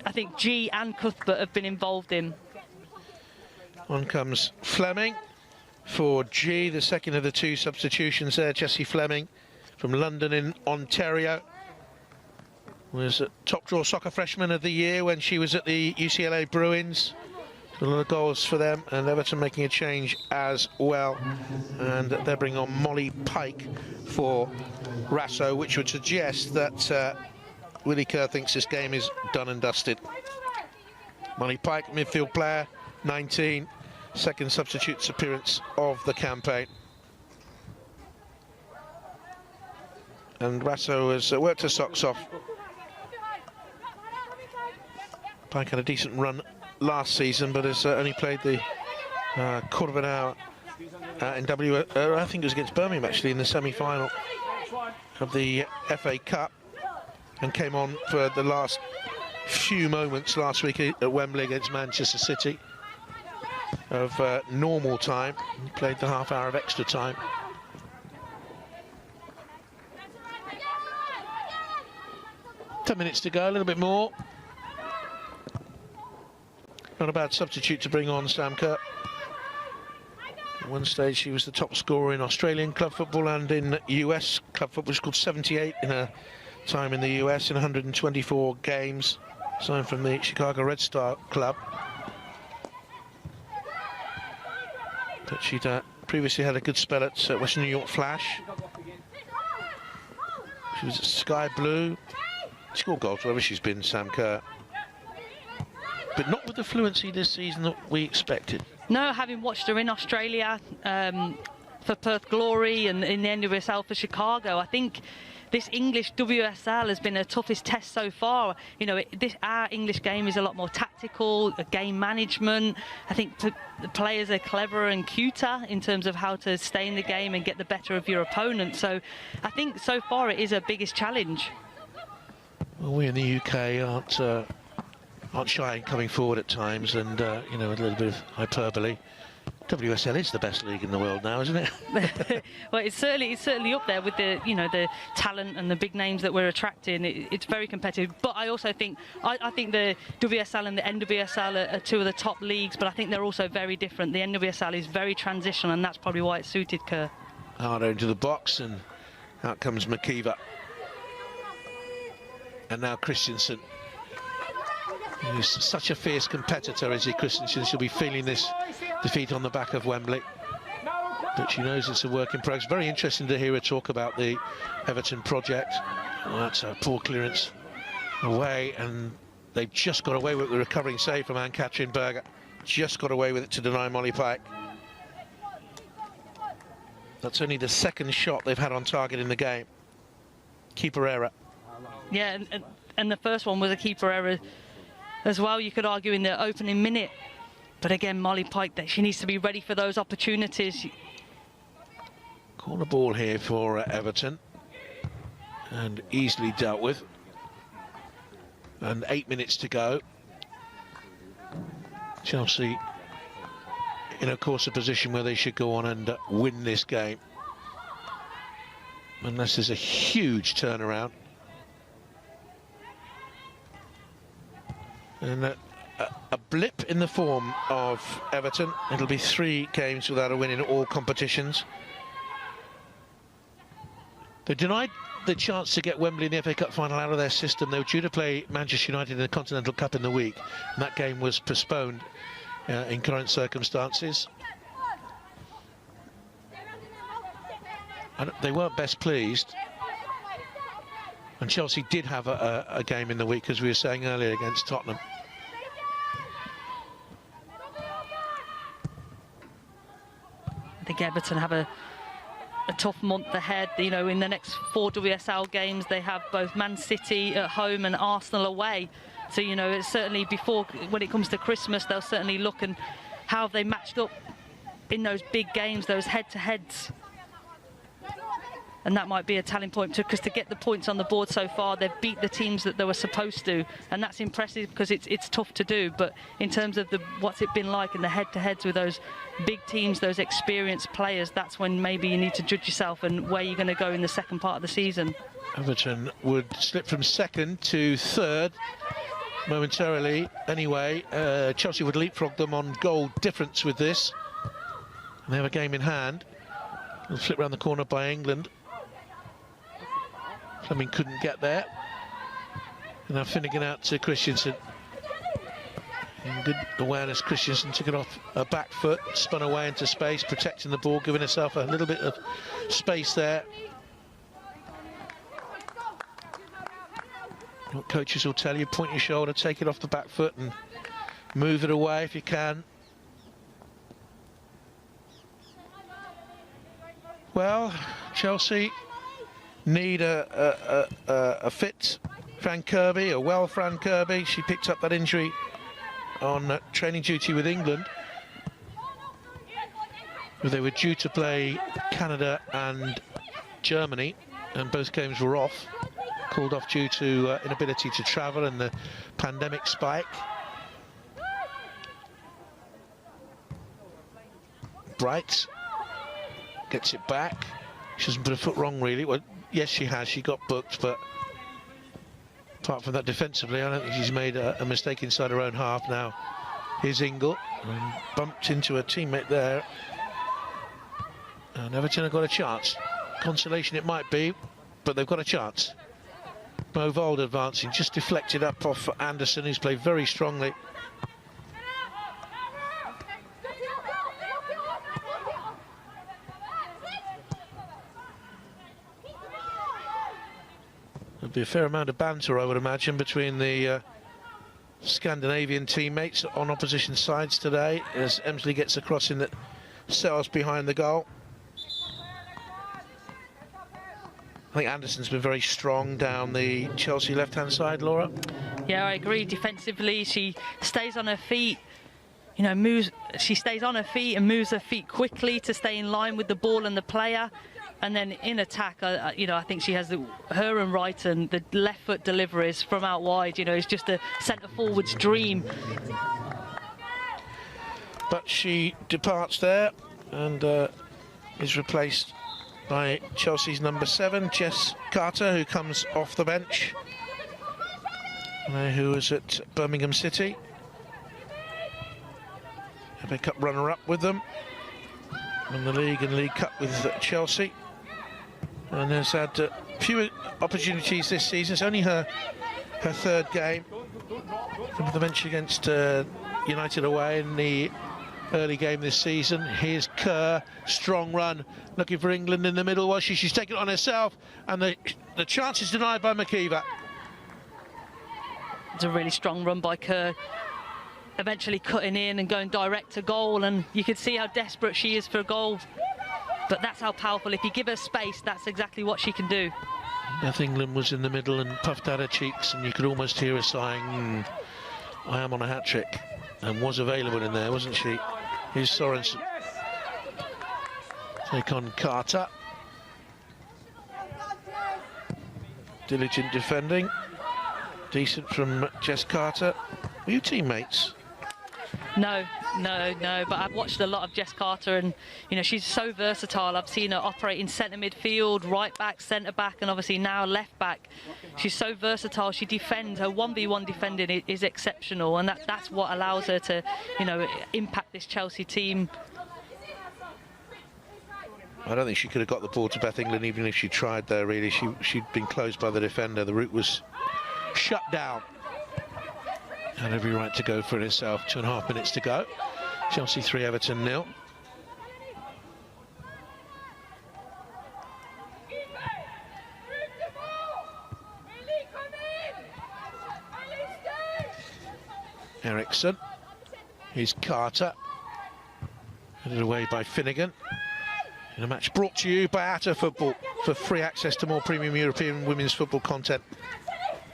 I think G and Cuthbert have been involved in. On comes Fleming for G, the second of the 2 substitutions there. Jessie Fleming from London in Ontario. Was a top draw soccer freshman of the year when she was at the UCLA Bruins. A lot of goals for them, and Everton making a change as well. And they're bringing on Molly Pike for Rasso, which would suggest that Willie Kerr thinks this game is done and dusted. Molly Pike, midfield player, 19, second substitute's appearance of the campaign. And Rasso has worked her socks off. Pike had a decent run last season, but has only played the quarter of an hour in I think it was against Birmingham actually in the semi-final of the FA Cup, and came on for the last few moments last week at Wembley against Manchester City of normal time. He played the half hour of extra time. Ten minutes to go, a little bit more. Not a bad substitute to bring on, Sam Kerr. At one stage she was the top scorer in Australian club football and in US club football. She scored 78 in her time in the US in 124 games. Signed from the Chicago Red Star club. But she'd previously had a good spell at Western New York Flash. She was at Sky Blue. She scored goals wherever she's been, Sam Kerr. But not with the fluency this season that we expected. No, having watched her in Australia for Perth Glory and in the NWSL for Chicago, I think this English WSL has been her toughest test so far. You know, our English game is a lot more tactical, game management. I think the players are cleverer and cuter in terms of how to stay in the game and get the better of your opponent. So I think so far it is her biggest challenge. Well, we in the UK aren't shy in coming forward at times, and you know, a little bit of hyperbole. WSL is the best league in the world now, isn't it? Well, it's certainly up there with the, you know, the talent and the big names that we're attracting. It's very competitive, but I also think I think the WSL and the NWSL are two of the top leagues, but I think they're also very different. The NWSL is very transitional, and that's probably why it suited Kerr. Harder into the box, and out comes McKeever, and now Christensen. He's such a fierce competitor, is he, Christensen? She'll be feeling this defeat on the back of Wembley, but she knows it's a work in progress. Very interesting to hear her talk about the Everton project. Well, that's a poor clearance away, and they've just got away with the recovering save from Ann-Katrin Berger. Just got away with it to deny Molly Pike. That's only the second shot they've had on target in the game. Keeper error. Yeah, and the first one was a keeper error as well, you could argue, in the opening minute. But again, Molly Pike, she needs to be ready for those opportunities. Corner ball here for Everton, and easily dealt with. And 8 minutes to go. Chelsea in, of course, a position where they should go on and win this game, unless there's a huge turnaround. And a blip in the form of Everton. It'll be 3 games without a win in all competitions. They denied the chance to get Wembley in the FA Cup final out of their system. They were due to play Manchester United in the Continental Cup in the week, and that game was postponed in current circumstances. And they weren't best pleased. And Chelsea did have a game in the week, as we were saying earlier, against Tottenham. I think Everton have a tough month ahead. You know, in the next 4 WSL games, they have both Man City at home and Arsenal away. So, you know, it's certainly before, when it comes to Christmas, they'll certainly look and how have they matched up in those big games, those head-to-heads. And that might be a telling point, because to get the points on the board so far, they've beat the teams that they were supposed to, and that's impressive because it's tough to do. But in terms of what's it been like in the head-to-heads with those big teams, those experienced players, that's when maybe you need to judge yourself and where you're going to go in the second part of the season. Everton would slip from 2nd to 3rd momentarily. Anyway, Chelsea would leapfrog them on goal difference with this, and they have a game in hand. They'll flip round the corner by England. Fleming couldn't get there. And now Finnegan out to Christensen. In good awareness, Christensen took it off her back foot, spun away into space, protecting the ball, giving herself a little bit of space there. What coaches will tell you, point your shoulder, take it off the back foot and move it away if you can. Well, Chelsea need a fit Fran Kirby, a well Fran Kirby. She picked up that injury on training duty with England. They were due to play Canada and Germany, and both games were off. Called off due to inability to travel and the pandemic spike. Bright gets it back. She hasn't put a foot wrong, really. Well, yes, she has. She got booked, but apart from that, defensively, I don't think she's made a mistake inside her own half now. Here's Ingle, and bumped into a teammate there. And Everton have got a chance. Consolation it might be, but they've got a chance. Movold advancing, just deflected up off Anderson, who's played very strongly. There'll be a fair amount of banter, I would imagine, between the Scandinavian teammates on opposition sides today, as Emsley gets across in the cells behind the goal. I think Anderson's been very strong down the Chelsea left-hand side, Laura. Yeah, I agree. Defensively, she stays on her feet. You know, moves. She stays on her feet and moves her feet quickly to stay in line with the ball and the player. And then in attack, you know, I think she has her and Wrighton, the left foot deliveries from out wide. You know, it's just a centre forward's dream. But she departs there and is replaced by Chelsea's number 7, Jess Carter, who comes off the bench, who was at Birmingham City. FA Cup runner-up with them, won the league and League Cup with Chelsea, and has had few opportunities this season. It's only her third game. From the bench against United away in the early game this season. Here's Kerr, strong run, looking for England in the middle. Was she's taken it on herself, and the chance is denied by McKeever. It's a really strong run by Kerr, eventually cutting in and going direct to goal, and you can see how desperate she is for a goal, but that's how powerful. If you give her space, that's exactly what she can do. Beth England was in the middle and puffed out her cheeks, and you could almost hear her sighing, I am on a hat-trick, and was available in there, wasn't she? Here's Sorensen. Take on Carter. Diligent defending. Decent from Jess Carter. Were you teammates? No, but I've watched a lot of Jess Carter, and you know, she's so versatile. I've seen her operate in centre midfield, right back, centre back, and obviously now left back. She's so versatile. She defends. Her 1v1 defending is exceptional, and that's what allows her to, you know, impact this Chelsea team. I don't think she could have got the ball to Beth England even if she tried there, really. She'd been closed by the defender. The route was shut down. Had every right to go for it herself. 2.5 minutes to go. Chelsea 3, Everton 0. Eriksson. Here's Carter. Headed away by Finnegan. In a match brought to you by Atta Football. For free access to more premium European women's football content,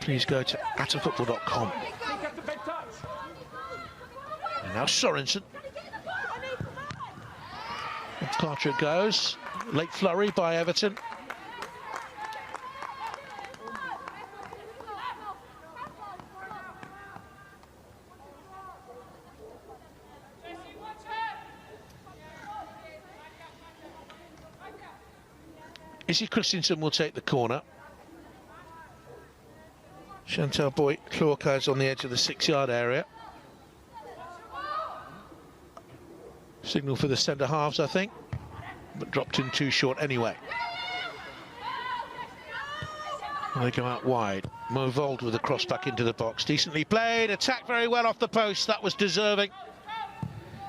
please go to attafootball.com. And now Sorensen. And Carter it goes. Late flurry by Everton. Izzy Christensen will take the corner. Chantal Boyd-Clark is on the edge of the 6-yard area. Signal for the centre halves, I think, but dropped in too short anyway. And they come out wide. Movold with a cross back into the box. Decently played, attacked very well off the post. That was deserving.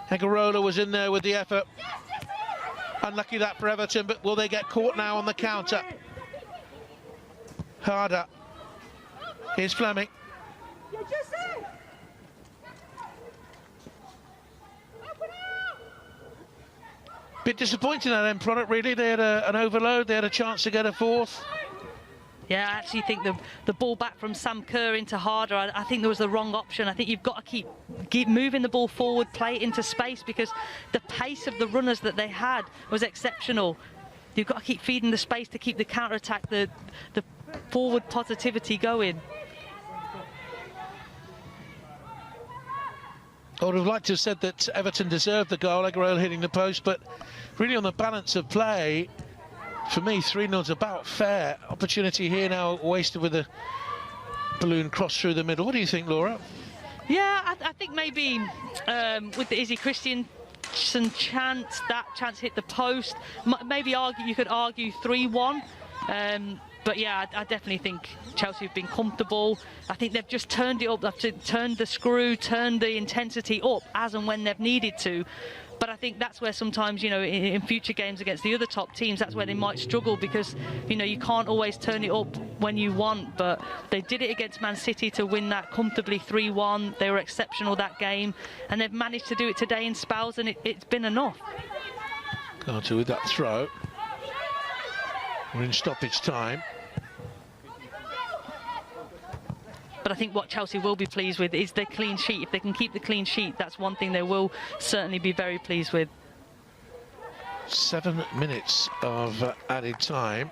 Hegarola was in there with the effort. Unlucky that for Everton, but will they get caught now on the counter? Harder. Here's Fleming. Bit disappointing that end product, really. They had an overload, they had a chance to get a fourth. Yeah, I actually think the ball back from Sam Kerr into Harder, I think there was the wrong option. I think you've got to keep moving the ball forward, play it into space, because the pace of the runners that they had was exceptional. You've got to keep feeding the space to keep the counter-attack, the forward positivity going. I would have liked to have said that Everton deserved the goal, Aguero hitting the post, but really on the balance of play, for me, 3-0's about fair. Opportunity here now wasted with a balloon cross through the middle. What do you think, Laura? Yeah, I think maybe with the Izzy Christiansen chance, that chance hit the post. Maybe you could argue 3-1. But yeah, I definitely think Chelsea have been comfortable. I think they've just turned it up, they've turned the screw, turned the intensity up as and when they've needed to. But I think that's where sometimes, you know, in future games against the other top teams, that's where they might struggle, because, you know, you can't always turn it up when you want. But they did it against Man City to win that comfortably 3-1. They were exceptional that game, and they've managed to do it today in spells, and it's been enough. Carter with that throw. We're in stoppage time. But I think what Chelsea will be pleased with is their clean sheet. If they can keep the clean sheet, that's one thing they will certainly be very pleased with. 7 minutes of added time.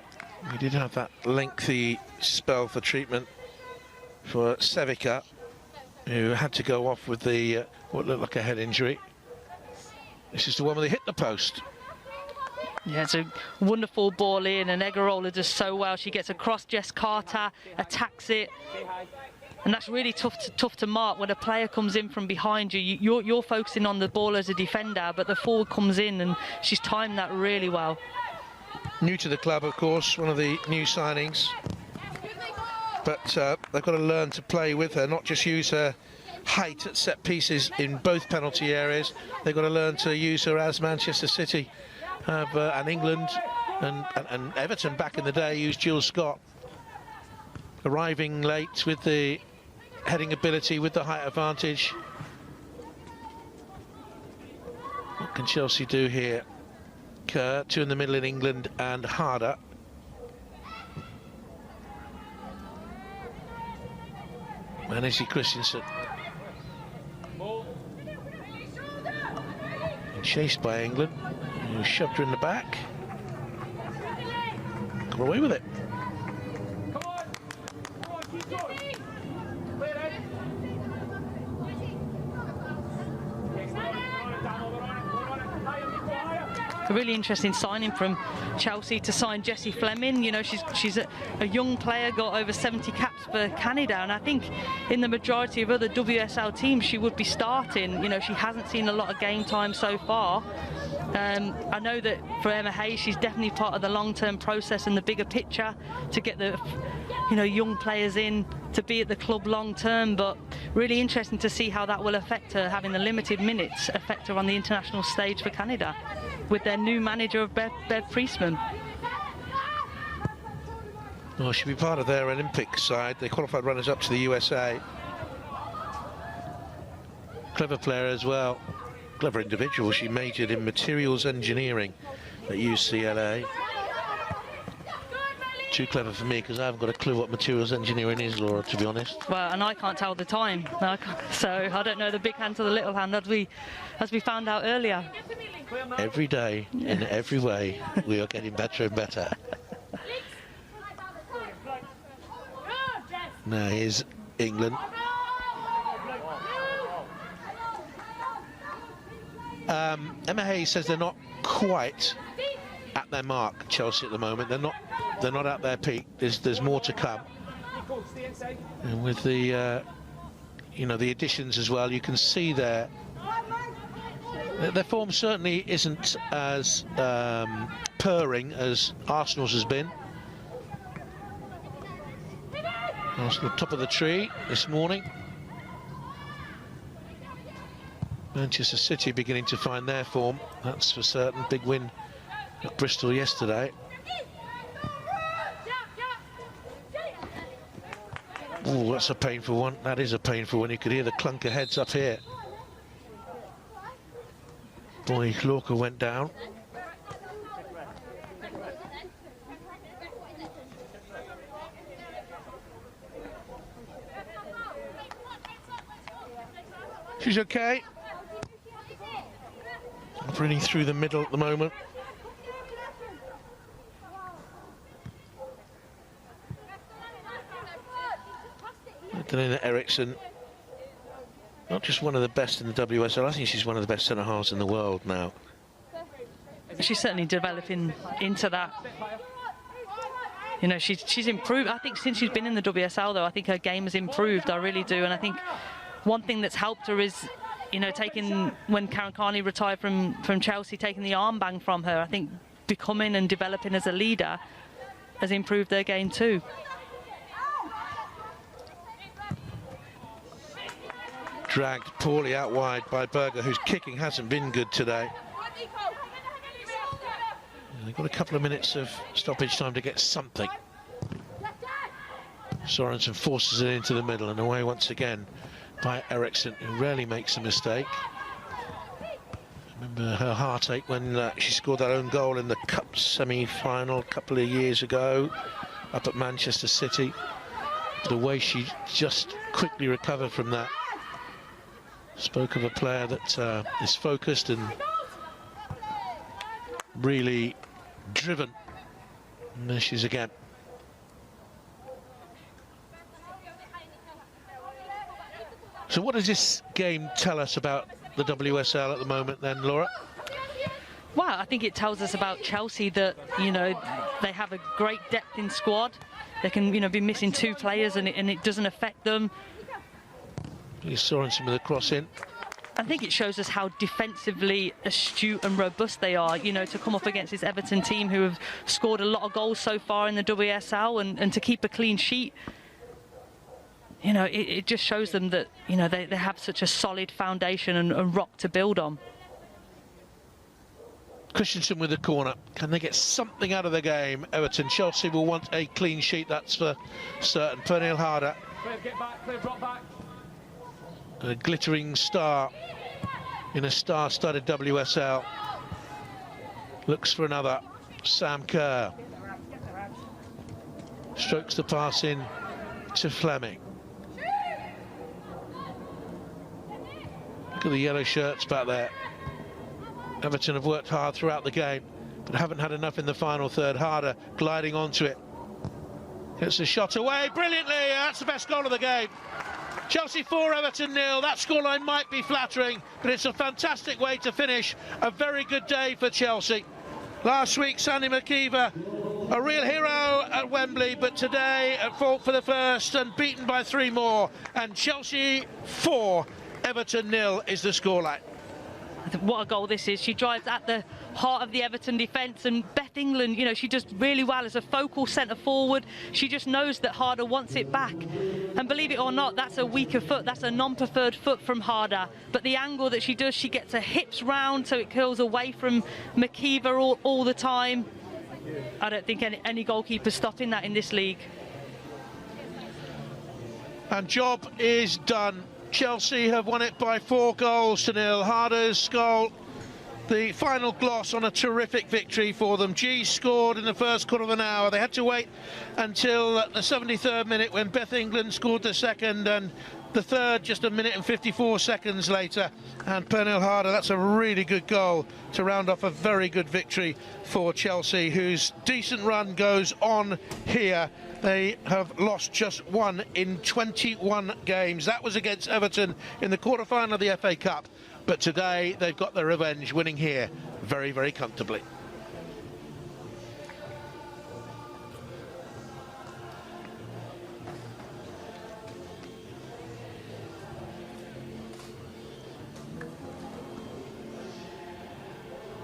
We did have that lengthy spell for treatment for Sevica, who had to go off with the what looked like a head injury. This is the one where they hit the post. Yeah, it's a wonderful ball in, and Egarola does so well. She gets across Jess Carter, attacks it. And that's really tough to mark when a player comes in from behind you. You're focusing on the ball as a defender, but the forward comes in, and she's timed that really well. New to the club, of course, one of the new signings. But they've got to learn to play with her, not just use her height at set pieces in both penalty areas. They've got to learn to use her as Manchester City have, and England and Everton back in the day used Jill Scott. Arriving late with the heading ability, with the height advantage. What can Chelsea do here? Kerr, two in the middle in England, and Harder. And Izzy Christiansen. Chased by England, who shoved her in the back. Got away with it. A really interesting signing from Chelsea to sign Jessie Fleming. You know, she's a young player, got over 70 caps for Canada, and I think in the majority of other WSL teams she would be starting. You know, she hasn't seen a lot of game time so far. I know that for Emma Hayes, she's definitely part of the long-term process and the bigger picture to get the, you know, young players in to be at the club long-term. But really interesting to see how that will affect her, having the limited minutes affect her on the international stage for Canada, with their new manager of Bev Priestman. Well, she'll be part of their Olympic side. They qualified runners up to the USA. Clever player as well. Clever individual. She majored in materials engineering at UCLA. Too clever for me, because I haven't got a clue what materials engineering is, Laura, to be honest. Well, and I can't tell the time. So I don't know the big hand to the little hand, as we found out earlier. Every day, in every way, we are getting better and better. Now here's England. Emma Hayes says they're not quite at their mark, Chelsea, at the moment. They're not at their peak. There's more to come. And with the you know, the additions as well, you can see their form certainly isn't as purring as Arsenal's has been. Arsenal top of the tree this morning. Manchester City beginning to find their form, that's for certain. Big win at Bristol yesterday. Oh, that's a painful one. That is a painful one. You could hear the clunk of heads up here. Boy, Lorca went down. She's okay. Running through the middle at the moment. Danina Eriksson, not just one of the best in the WSL, I think she's one of the best centre halves in the world now. She's certainly developing into that. You know, she's improved. I think since she's been in the WSL, though, I think her game has improved. I really do, and I think one thing that's helped her is, you know, when Karen Carney retired from Chelsea, taking the armband from her. I think becoming and developing as a leader has improved their game too. Dragged poorly out wide by Berger, whose kicking hasn't been good today. They've got a couple of minutes of stoppage time to get something. Sorensen forces it into the middle and away once again by Eriksson, who rarely makes a mistake. Remember her heartache when she scored that own goal in the Cup semi-final a couple of years ago up at Manchester City. The way she just quickly recovered from that. Spoke of a player that is focused and really driven. And there she is again. So what does this game tell us about the WSL at the moment then, Laura? Well, I think it tells us about Chelsea that, you know, they have a great depth in squad. They can, you know, be missing 2 players and it doesn't affect them. Here's Sorensen with a cross in. I think it shows us how defensively astute and robust they are, you know, to come up against this Everton team who have scored a lot of goals so far in the WSL and to keep a clean sheet. You know, it just shows them that, you know, they have such a solid foundation and rock to build on. Christensen with the corner. Can they get something out of the game? Everton. Chelsea will want a clean sheet, that's for certain. Pernille Harder. Clear, get back, clear, drop back. A glittering star in a star-studded WSL. Looks for another. Sam Kerr. Strokes the pass in to Fleming. Look at the yellow shirts back there. Everton have worked hard throughout the game, but haven't had enough in the final third. Harder gliding onto it. Gets a shot away brilliantly. That's the best goal of the game. Chelsea 4, Everton 0. That scoreline might be flattering, but it's a fantastic way to finish a very good day for Chelsea. Last week, Sandy McKeever, a real hero at Wembley, but today at fault for the first and beaten by 3 more. And Chelsea 4, Everton 0 is the scoreline. What a goal this is. She drives at the heart of the Everton defence, and Beth England, you know, she does really well as a focal centre forward. She just knows that Harder wants it back, and believe it or not, that's a weaker foot, that's a non-preferred foot from Harder, but the angle that she does, she gets her hips round so it curls away from McKeever all the time. I don't think any goalkeeper's stopping that in this league. And job is done. Chelsea have won it by 4 goals to 0. Harder's goal, the final gloss on a terrific victory for them. G scored in the first quarter of an hour. They had to wait until the 73rd minute when Beth England scored the second, and the third just a minute and 54 seconds later. And Pernille Harder, that's a really good goal to round off a very good victory for Chelsea, whose decent run goes on here. They have lost just 1 in 21 games. That was against Everton in the quarter-final of the FA Cup. But today they've got their revenge, winning here very, very comfortably.